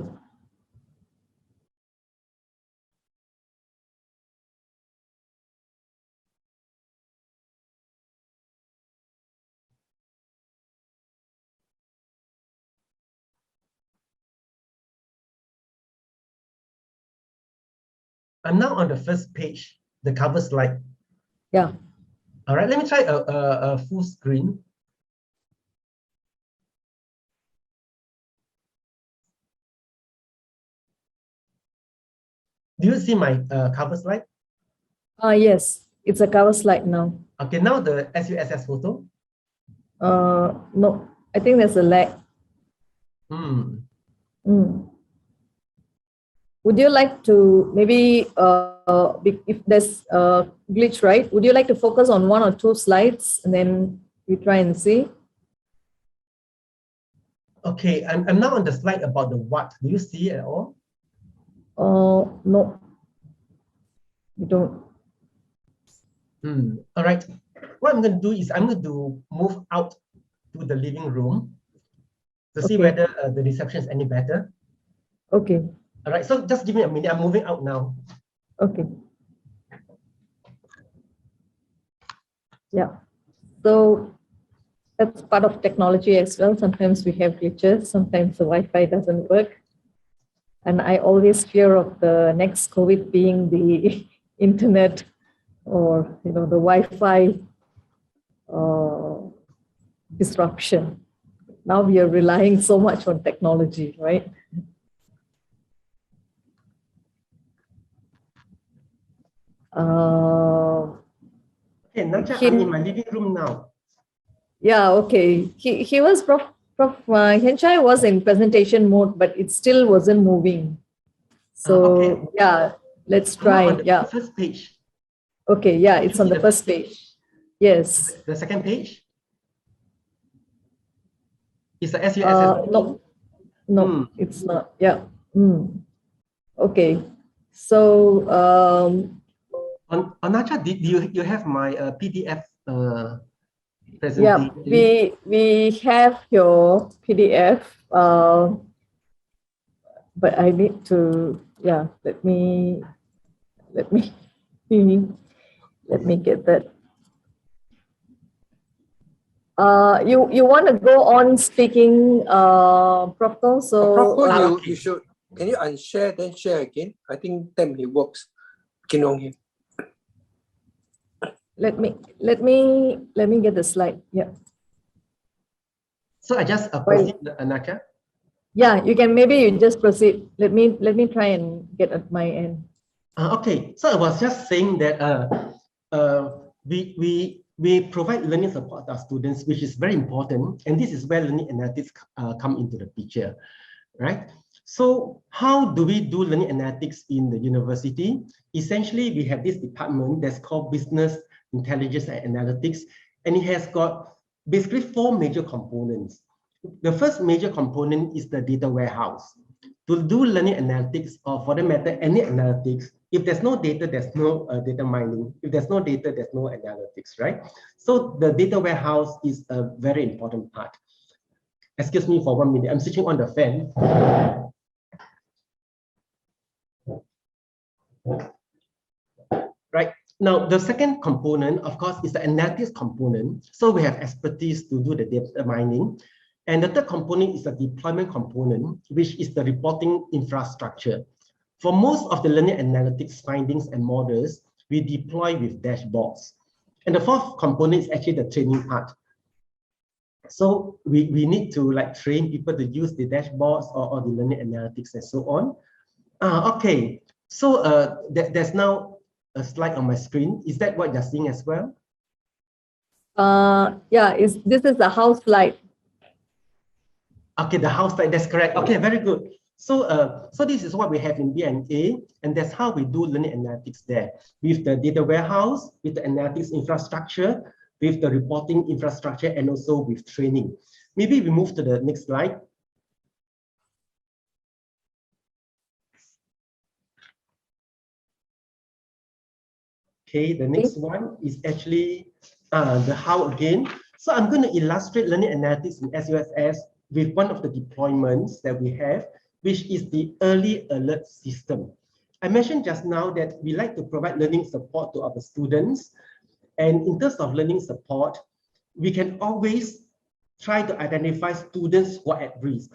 I'm now on the first page, the cover slide. Yeah. All right, let me try a full screen. Do you see my cover slide? Yes, it's a cover slide now. Okay, now the SUSS photo. No, I think there's a lag. Hmm. Would you like to maybe, if there's a glitch, right? Would you like to focus on one or two slides and then we try and see? Okay, I'm now on the slide about the what. Do you see it at all? No, we don't. All right. What I'm going to do is I'm going to move out to the living room to see Okay. whether the reception is any better. Okay. All right, so just give me a minute. I'm moving out now. Okay. Yeah. So that's part of technology as well. Sometimes we have glitches. Sometimes the Wi-Fi doesn't work. And I always fear of the next COVID being the internet or, the Wi-Fi disruption. Now we are relying so much on technology, right? Okay, Nacha, Hian, I'm in my living room now. yeah, okay. He was Prof. Hian Chye was in presentation mode, but it still wasn't moving. So Okay. yeah, let's I'm now try. on the Yeah. first page. Okay. Yeah, it's You on see the first page. Yes. The second page is the SUSS. No, it's not. Yeah. Okay. So On Nacha, did you have my PDF yeah, presentation? we have your PDF, but I need to, yeah, let me let me get that. You want to go on speaking, Prof. So Prof, you should, can you unshare then share again? I think then it works. Can you let me get the slide. Yeah. So I just proceed, Nacha. Yeah, you can, maybe you just proceed. Let me try and get at my end. Okay, so I was just saying that we provide learning support to our students, which is very important, and this is where learning analytics come into the picture, right? So how do we do learning analytics in the university? Essentially, we have this department that's called Business Intelligence and Analytics, and it has got basically 4 major components. The first major component is the data warehouse. To do learning analytics, or for that matter, any analytics, if there's no data, there's no data mining. If there's no data, there's no analytics, right? So the data warehouse is a very important part. Excuse me for 1 minute. I'm switching on the fan. Right. Now, the second component, of course, is the analytics component. So we have expertise to do the data mining. And the third component is the deployment component, which is the reporting infrastructure. For most of the learning analytics findings and models, we deploy with dashboards. And the fourth component is actually the training part. So we need to train people to use the dashboards or the learning analytics and so on. Okay, so there's now a slide on my screen. Is that what you're seeing as well? Yeah, this is the house slide. Okay, the house slide, that's correct. Okay, very good. So so this is what we have in B&A, and that's how we do learning analytics there, with the data warehouse, with the analytics infrastructure, with the reporting infrastructure, and also with training. Maybe we move to the next slide. Okay, the next one is actually the how again. So I'm going to illustrate learning analytics in SUSS with one of the deployments that we have, which is the early alert system. I mentioned just now that we like to provide learning support to our students. And in terms of learning support, we can always try to identify students who are at risk.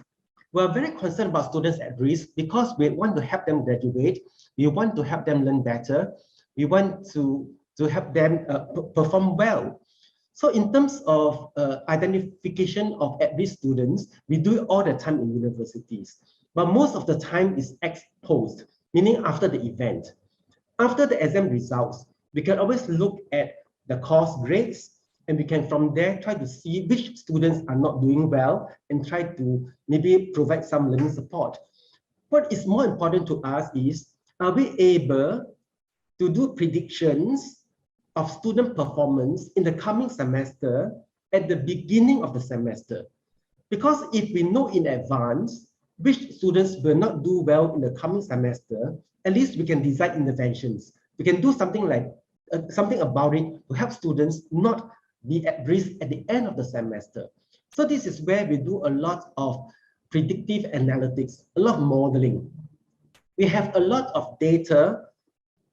we're very concerned about students at risk because we want to help them graduate. We want to help them learn better. We want to help them perform well. So in terms of identification of at-risk students, we do it all the time in universities. But most of the time is ex post, meaning after the event. After the exam results, we can always look at the course grades, and we can from there try to see which students are not doing well and try to maybe provide some learning support. What is more important to us is, are we able to do predictions of student performance in the coming semester at the beginning of the semester? Because if we know in advance which students will not do well in the coming semester, at least we can design interventions. We can do something like something about it to help students not be at risk at the end of the semester. So this is where we do a lot of predictive analytics, a lot of modeling. We have a lot of data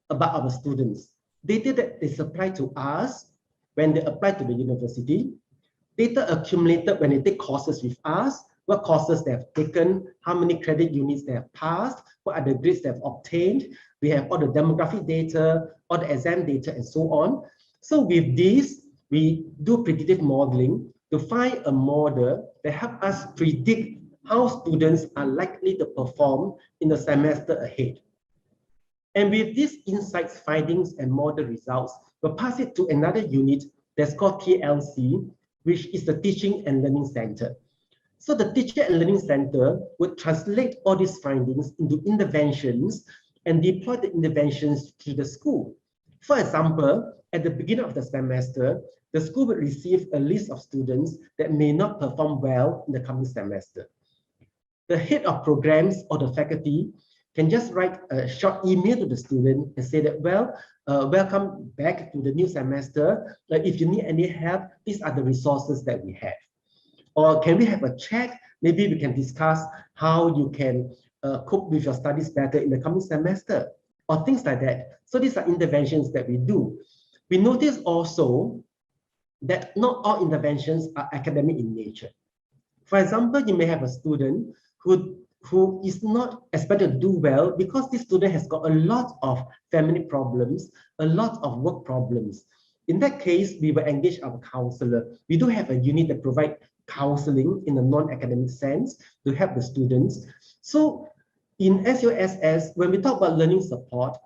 about our students, data that they supply to us when they apply to the university, data accumulated when they take courses with us, what courses they have taken, how many credit units they have passed, what are the grades they have obtained. We have all the demographic data, all the exam data, and so on. So with this, we do predictive modeling to find a model that helps us predict how students are likely to perform in the semester ahead. And with these insights, findings, and model results, we'll pass it to another unit that's called TLC, which is the Teaching and Learning Center. So the Teaching and Learning Center would translate all these findings into interventions and deploy the interventions to the school. For example, at the beginning of the semester, the school would receive a list of students that may not perform well in the coming semester. The head of programs or the faculty can just write a short email to the student and say that, well, welcome back to the new semester. If you need any help, these are the resources that we have. Or can we have a chat? Maybe we can discuss how you can cope with your studies better in the coming semester, or things like that. So these are interventions that we do. We notice also that not all interventions are academic in nature. For example, you may have a student who is not expected to do well because this student has got a lot of family problems, a lot of work problems. In that case, we will engage our counselor. We do have a unit that provides counseling in a non-academic sense to help the students. So in SUSS, when we talk about learning support,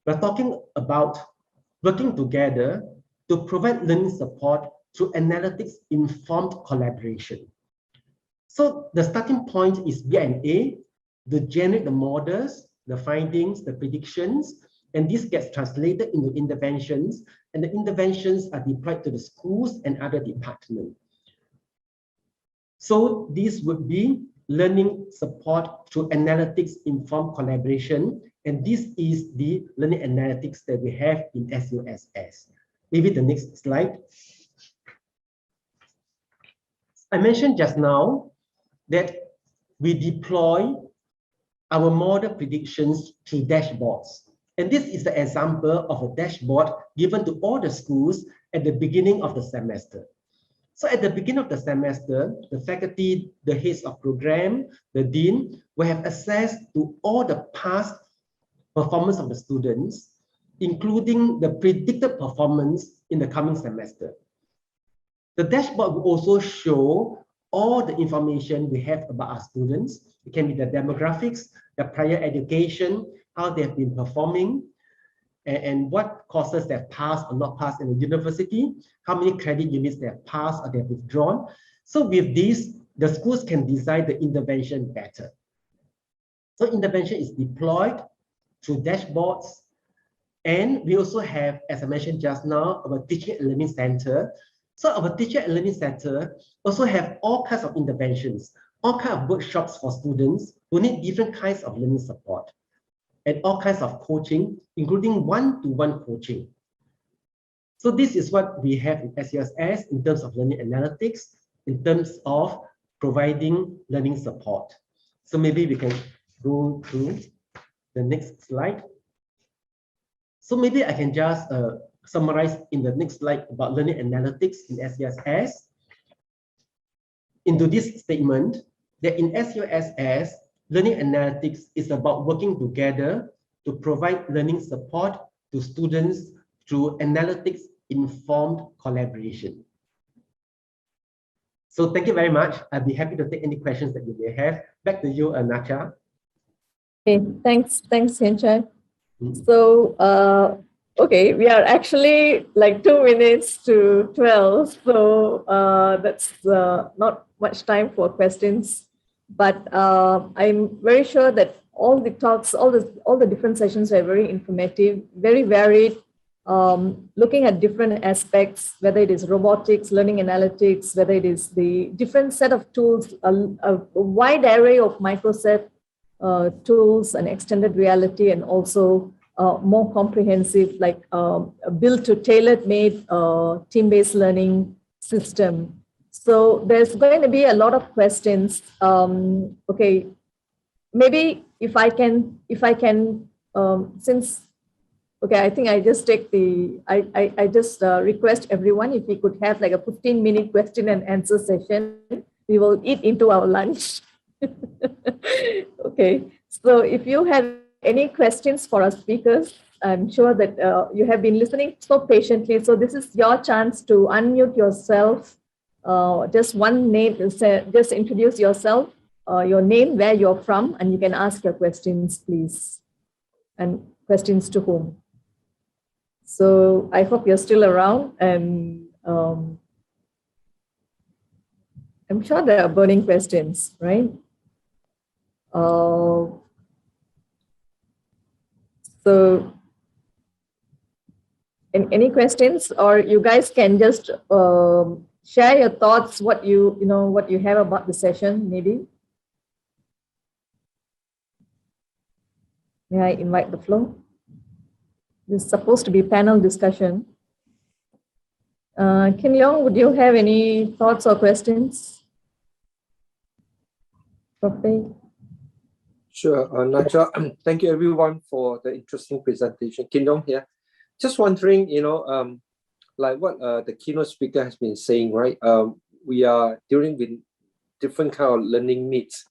we're talking about working together to provide learning support through analytics-informed collaboration. So the starting point is B&A, to generate the models, the findings, the predictions, and this gets translated into interventions, and the interventions are deployed to the schools and other departments. So this would be learning support through analytics-informed collaboration, and this is the learning analytics that we have in SUSS. Maybe the next slide. I mentioned just now that we deploy our model predictions through dashboards. And this is the example of a dashboard given to all the schools at the beginning of the semester. So at the beginning of the semester, the faculty, the heads of program, the dean will have access to all the past performance of the students, including the predicted performance in the coming semester. The dashboard will also show all the information we have about our students. It can be the demographics, the prior education, how they have been performing, and what courses they have passed or not passed in the university, how many credit units they have passed or they have withdrawn. So with this, the schools can design the intervention better. So intervention is deployed through dashboards. And we also have, as I mentioned just now, our Teaching and Learning Center. So our Teaching and Learning Center also have all kinds of interventions, all kinds of workshops for students who need different kinds of learning support, and all kinds of coaching, including one-to-one coaching. So this is what we have in SUSS in terms of learning analytics, in terms of providing learning support. So maybe we can go to the next slide. So maybe I can just summarize in the next slide about learning analytics in SUSS. Into this statement, that in SUSS, learning analytics is about working together to provide learning support to students through analytics-informed collaboration. So thank you very much. I'd be happy to take any questions that you may have. Back to you, Nacha. Okay, thanks, Hian. So, okay, we are actually like 2 minutes to 12, so that's not much time for questions. But I'm very sure that all the talks, all the different sessions are very informative, very varied, looking at different aspects, whether it is robotics, learning analytics, whether it is the different set of tools, a wide array of Microsoft tools and extended reality, and also more comprehensive, like built to tailor-made team-based learning system. So there's going to be a lot of questions. Okay, maybe if I can, since, okay, I think I just take the, I just request everyone if we could have like a 15-minute question and answer session. We will eat into our lunch. Okay, so if you have any questions for our speakers, I'm sure that you have been listening so patiently. So this is your chance to unmute yourself. Just one name, just introduce yourself, your name, where you're from, and you can ask your questions, please. And questions to whom? So I hope you're still around, and I'm sure there are burning questions, right? So any questions, or you guys can just share your thoughts, what you have about the session, maybe. May I invite the floor? This is supposed to be panel discussion. Kin Leong, would you have any thoughts or questions? Prof. Sure, Nacha, thank you everyone for the interesting presentation. Kin Leong here. Just wondering, like what the keynote speaker has been saying, right? We are dealing with different kind of learning needs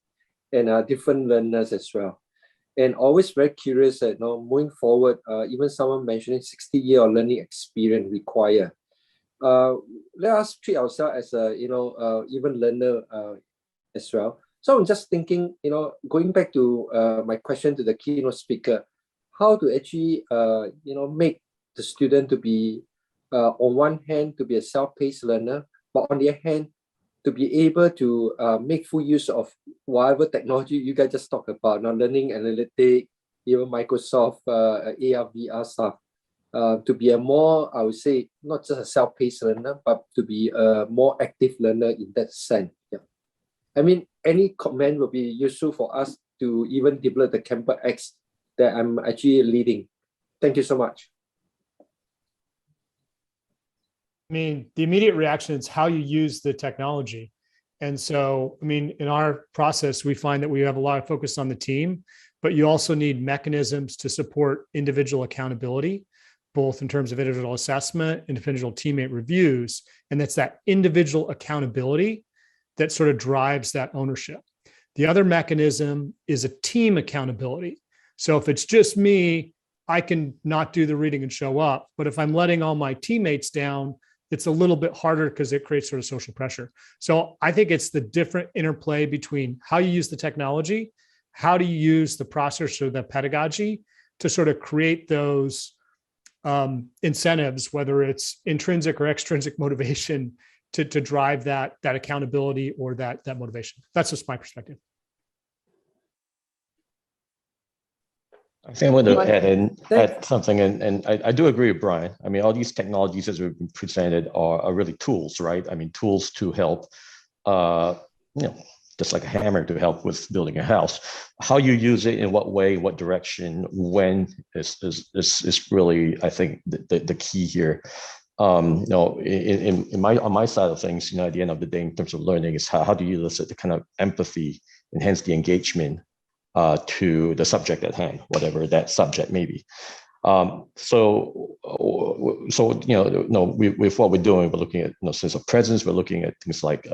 and different learners as well. And always very curious that, moving forward, even someone mentioning 60-year of learning experience required. Let us treat ourselves as a, even learner as well. So I'm just thinking, going back to my question to the keynote speaker, how to actually, make the student to be, on one hand, to be a self-paced learner, but on the other hand, to be able to make full use of whatever technology you guys just talked about, learning analytics, even Microsoft AR, VR stuff, to be a more, I would say, not just a self-paced learner, but to be a more active learner in that sense. Yeah. I mean, any comment will be useful for us to even develop the Campus X that I'm actually leading. Thank you so much. I mean, the immediate reaction is how you use the technology. And so, I mean, in our process, we find that we have a lot of focus on the team, but you also need mechanisms to support individual accountability, both in terms of individual assessment, individual teammate reviews, and that's that individual accountability that sort of drives that ownership. The other mechanism is a team accountability. So if it's just me, I can not do the reading and show up. But if I'm letting all my teammates down, it's a little bit harder because it creates sort of social pressure. So I think it's the different interplay between how you use the technology, how do you use the process or the pedagogy to sort of create those incentives, whether it's intrinsic or extrinsic motivation to drive that accountability or that motivation. That's just my perspective. I think I want to add something, and I do agree with Brian. I mean, all these technologies as we've been presented are really tools, right? I mean, tools to help, just like a hammer to help with building a house. How you use it, in what way, what direction, when is really, I think, the key here. On my side of things, at the end of the day, in terms of learning, is how do you elicit the kind of empathy, enhance the engagement to the subject at hand, whatever that subject may be. So with what we're doing, we're looking at sense of presence. We're looking at things like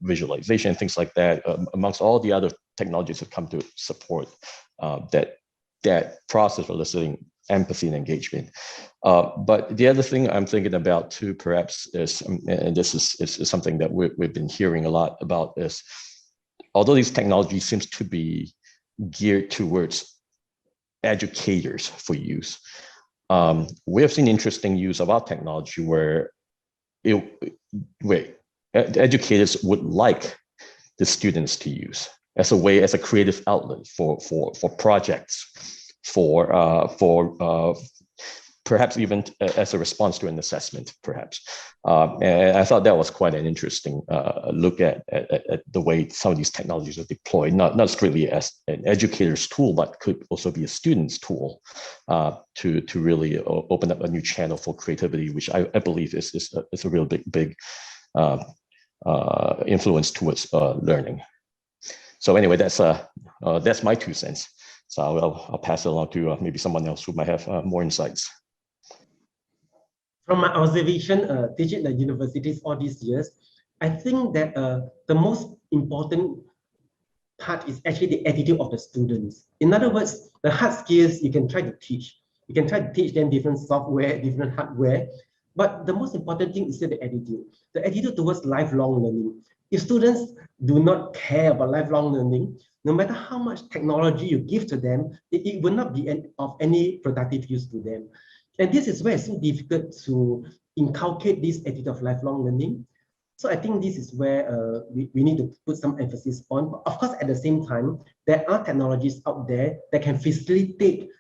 visualization, things like that, amongst all the other technologies that come to support that process of eliciting empathy and engagement. But the other thing I'm thinking about too, perhaps, is, and this is something that we've been hearing a lot about, is although these technologies seems to be geared towards educators for use, we have seen interesting use of our technology where educators would like the students to use as a creative outlet for projects, for perhaps even as a response to an assessment, perhaps. And I thought that was quite an interesting look at the way some of these technologies are deployed, not strictly as an educator's tool, but could also be a student's tool to really open up a new channel for creativity, which I believe is a real big influence towards learning. So anyway, that's my 2 cents. So I'll pass it along to maybe someone else who might have more insights. From my observation, teaching at universities all these years, I think that the most important part is actually the attitude of the students. In other words, the hard skills you can try to teach. You can try to teach them different software, different hardware, but the most important thing is still the attitude towards lifelong learning. If students do not care about lifelong learning, no matter how much technology you give to them, it will not be of any productive use to them. And this is where it's so difficult to inculcate this attitude of lifelong learning. So I think this is where we need to put some emphasis on. But of course, at the same time, there are technologies out there that can facilitate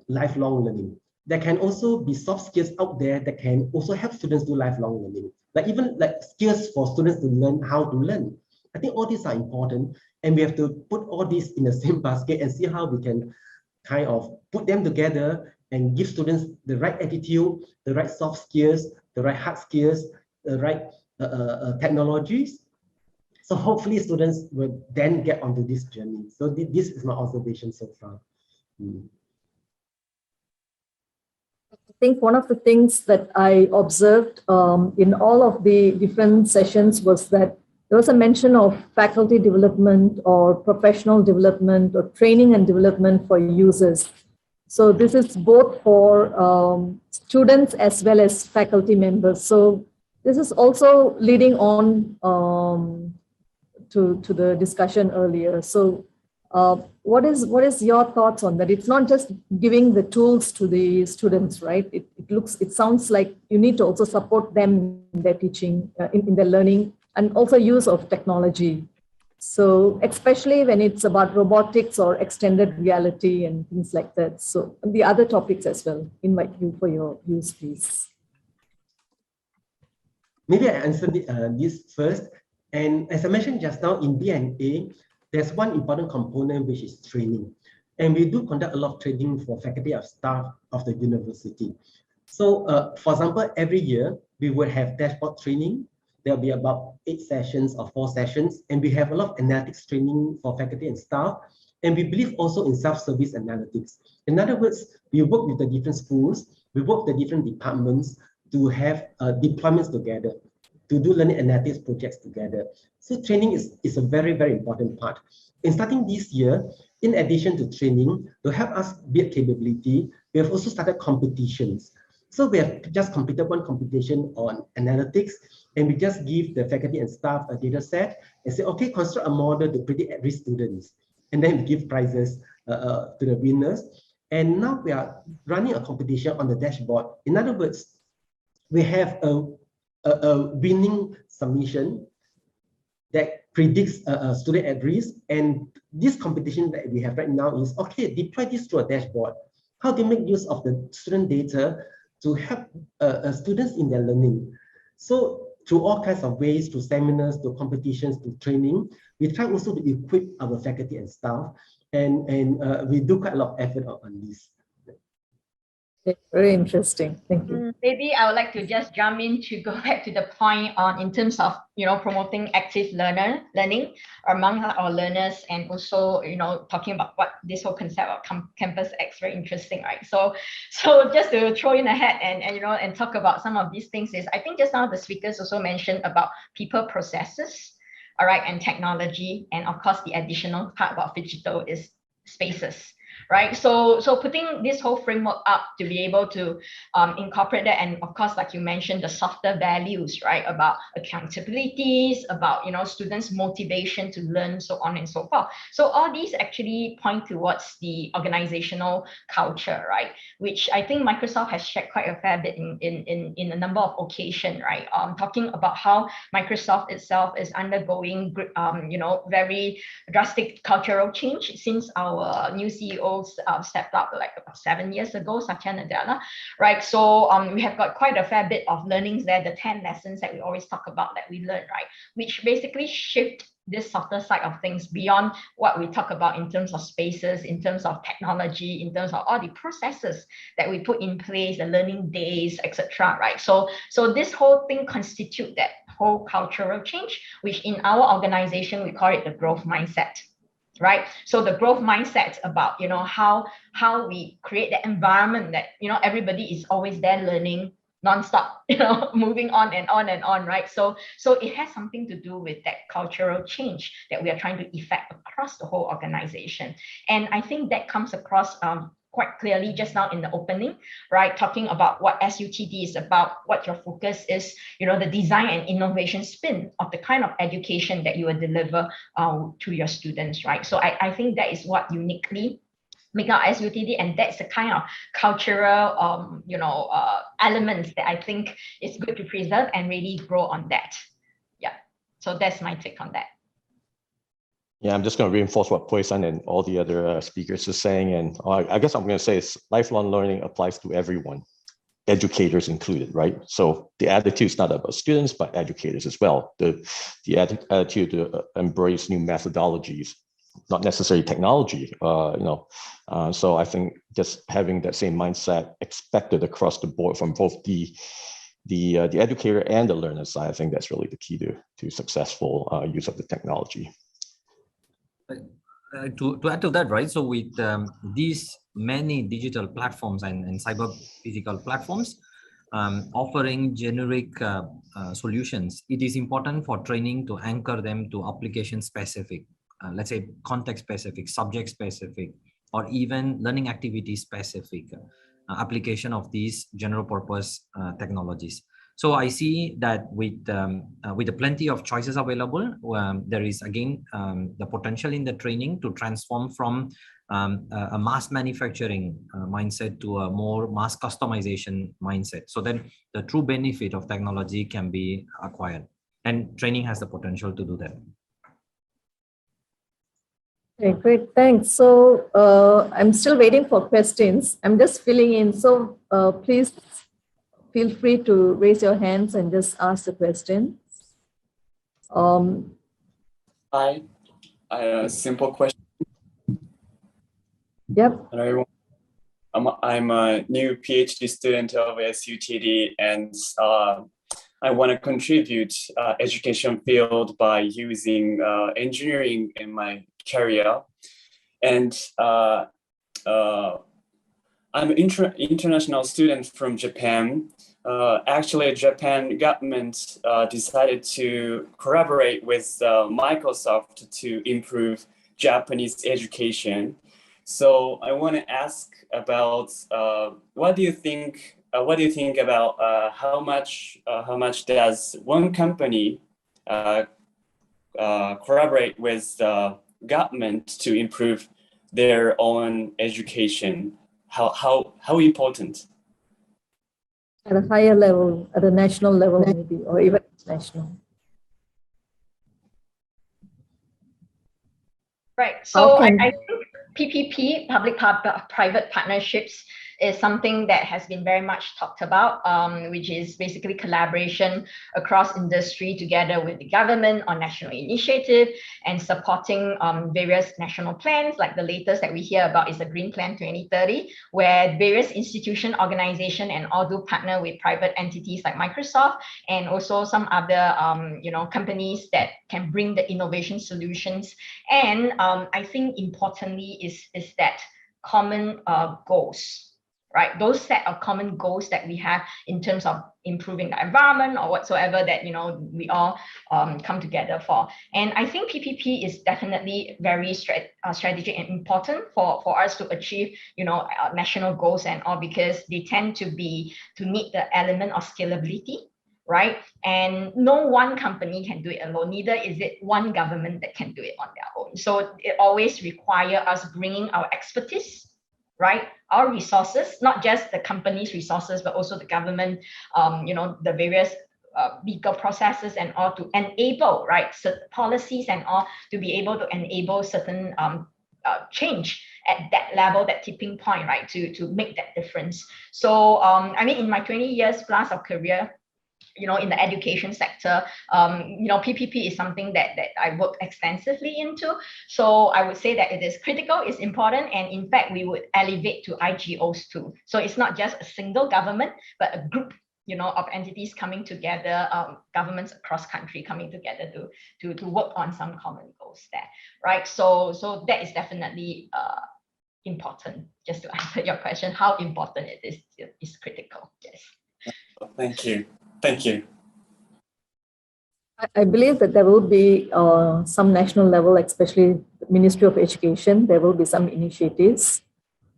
lifelong learning. There can also be soft skills out there that can also help students do lifelong learning. Like even like skills for students to learn how to learn. I think all these are important, and we have to put all these in the same basket and see how we can kind of put them together and give students the right attitude, the right soft skills, the right hard skills, the right technologies. So hopefully students will then get onto this journey. So this is my observation so far. I think one of the things that I observed in all of the different sessions was that there was a mention of faculty development or professional development or training and development for users. So this is both for students as well as faculty members. So this is also leading on to the discussion earlier. So what is your thoughts on that? It's not just giving the tools to the students, right? It sounds like you need to also support them in their teaching, in their learning, and also use of technology. So especially when it's about robotics or extended reality and things like that. So the other topics as well, invite you for your views, please. Maybe I answer this first. And as I mentioned just now, in B&A, there's one important component, which is training. And we do conduct a lot of training for faculty and staff of the university. So for example, every year, we will have dashboard training. There'll be about 8 sessions or 4 sessions. And we have a lot of analytics training for faculty and staff. And we believe also in self-service analytics. In other words, we work with the different schools, we work with the different departments to have deployments together, to do learning analytics projects together. So training is a very, very important part. In starting this year, in addition to training, to help us build capability, we have also started competitions. So we have just completed one competition on analytics, and we just give the faculty and staff a data set and say, okay, construct a model to predict at-risk students. And then we give prizes to the winners. And now we are running a competition on the dashboard. In other words, we have a winning submission that predicts a student at risk. And this competition that we have right now is, okay, deploy this to a dashboard. How do you make use of the student data to help students in their learning? So through all kinds of ways, through seminars, to competitions, to training, we try also to equip our faculty and staff. And we do quite a lot of effort on this. Okay, very interesting. Thank you. Maybe I would like to just jump in to go back to the point on in terms of promoting active learning among our learners, and also talking about what this whole concept of campus X, very interesting, right? So just to throw in ahead and talk about some of these things is, I think just now the speakers also mentioned about people, processes, all right, and technology, and of course the additional part about digital is spaces. Right, so putting this whole framework up to be able to incorporate that, and of course, like you mentioned, the softer values, right, about accountabilities, about students' motivation to learn, so on and so forth. So all these actually point towards the organizational culture, right, which I think Microsoft has shared quite a fair bit in a number of occasions, right, talking about how Microsoft itself is undergoing very drastic cultural change since our new CEO stepped up like about 7 years ago, Satya and Elara, right? So we have got quite a fair bit of learnings there, the 10 lessons that we always talk about that we learn, right? Which basically shift this softer side of things beyond what we talk about in terms of spaces, in terms of technology, in terms of all the processes that we put in place, the learning days, etc. Right? So this whole thing constitute that whole cultural change, which in our organization we call it the growth mindset. Right, so the growth mindset about how we create the environment that everybody is always there learning non-stop, moving on and on and on, right? So it has something to do with that cultural change that we are trying to effect across the whole organization, and I think that comes across quite clearly just now in the opening, right? Talking about what SUTD is about, what your focus is, the design and innovation spin of the kind of education that you will deliver to your students, right? So I think that is what uniquely make out SUTD, and that's the kind of cultural, elements that I think is good to preserve and really grow on that. Yeah, so that's my take on that. Yeah, I'm just going to reinforce what Puay San and all the other speakers are saying. And I guess I'm going to say is lifelong learning applies to everyone, educators included, right? So the attitude is not about students, but educators as well. The attitude to embrace new methodologies, not necessarily technology, So I think just having that same mindset expected across the board from both the educator and the learner side, I think that's really the key to successful use of the technology. To add to that, right? So with these many digital platforms and cyber physical platforms offering generic solutions, it is important for training to anchor them to application specific, let's say context specific, subject specific, or even learning activity specific application of these general purpose technologies. So I see that with the plenty of choices available, there is again the potential in the training to transform from a mass manufacturing mindset to a more mass customization mindset. So then the true benefit of technology can be acquired, and training has the potential to do that. Okay, great, thanks. So I'm still waiting for questions. I'm just filling in. So please feel free to raise your hands and just ask the question. Hi, I have a simple question. Yep. Hello, everyone. I'm a new PhD student of SUTD, and I want to contribute education field by using engineering in my career. And I'm an international student from Japan. Actually, Japan government decided to collaborate with Microsoft to improve Japanese education. So I want to ask about what do you think about how much does one company collaborate with the government to improve their own education? How important? At a higher level, at a national level maybe, or even international. Right. So I think PPP, public-private partnerships, is something that has been very much talked about, which is basically collaboration across industry together with the government on national initiative and supporting various national plans. Like the latest that we hear about is the Green Plan 2030, where various institution, organization, and all do partner with private entities like Microsoft and also some other companies that can bring the innovation solutions. And I think importantly is that common goals. Right, those set of common goals that we have in terms of improving the environment or whatsoever that we all come together for. And I think PPP is definitely very strategic and important for us to achieve national goals and all, because they tend to need the element of scalability, right? And no one company can do it alone. Neither is it one government that can do it on their own. So it always requires us bringing our expertise, right? Our resources, not just the company's resources, but also the government, the various legal processes and all to enable, right, policies and all to be able to enable certain change at that level, that tipping point, right, to make that difference. So, I mean, in my 20 years plus of career, in the education sector, PPP is something that I work extensively into. So I would say that it is critical, it's important, and in fact, we would elevate to IGOs too. So it's not just a single government, but a group, of entities coming together, governments across country coming together to work on some common goals there, right? So that is definitely important. Just to answer your question, how important it is critical. Yes. Thank you. Thank you. I believe that there will be some national level, especially the Ministry of Education, there will be some initiatives.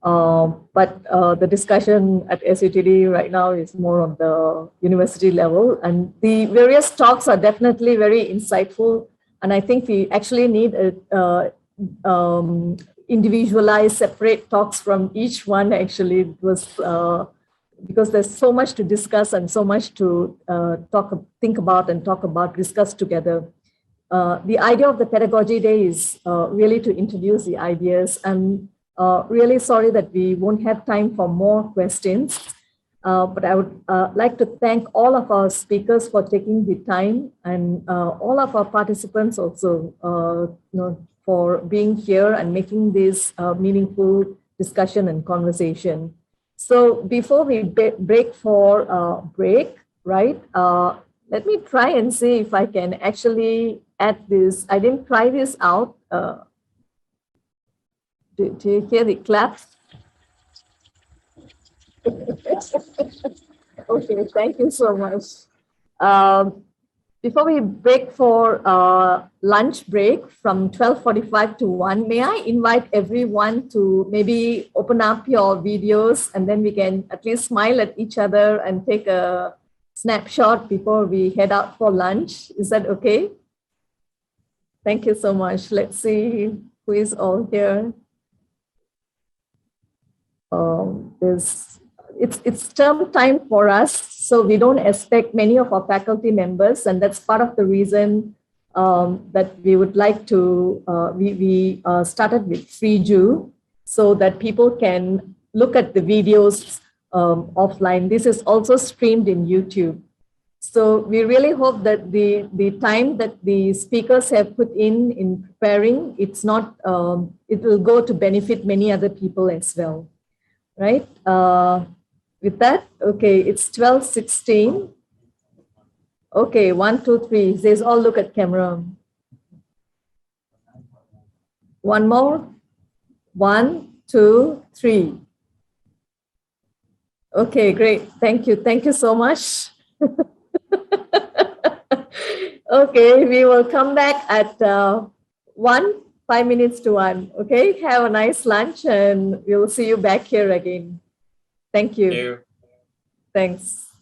But the discussion at SUTD right now is more on the university level. And the various talks are definitely very insightful. And I think we actually need individualized, separate talks from each one, actually. It was because there's so much to discuss and so much to think about and discuss together. The idea of the Pedagogy Day is really to introduce the ideas. I'm really sorry that we won't have time for more questions, but I would like to thank all of our speakers for taking the time, and all of our participants also for being here and making this meaningful discussion and conversation. So before we break for break, right, let me try and see if I can actually add this. I didn't try this out. Do you hear the claps? Okay, thank you so much. Before we break for lunch break from 12:45 to 1, may I invite everyone to maybe open up your videos, and then we can at least smile at each other and take a snapshot before we head out for lunch. Is that okay? Thank you so much. Let's see who is all here. It's term time for us, so we don't expect many of our faculty members, and that's part of the reason that we would like to, we started with FreeJu so that people can look at the videos offline. This is also streamed in YouTube. So we really hope that the time that the speakers have put in preparing, it's not, it will go to benefit many other people as well, right? With that, okay, it's 12:16. Okay, 1, 2, 3. Says all look at camera. One more. 1, 2, 3. Okay, great. Thank you. Thank you so much. Okay, we will come back at 5 minutes to 1. Okay, have a nice lunch and we'll see you back here again. Thank you. Thank you. Thanks.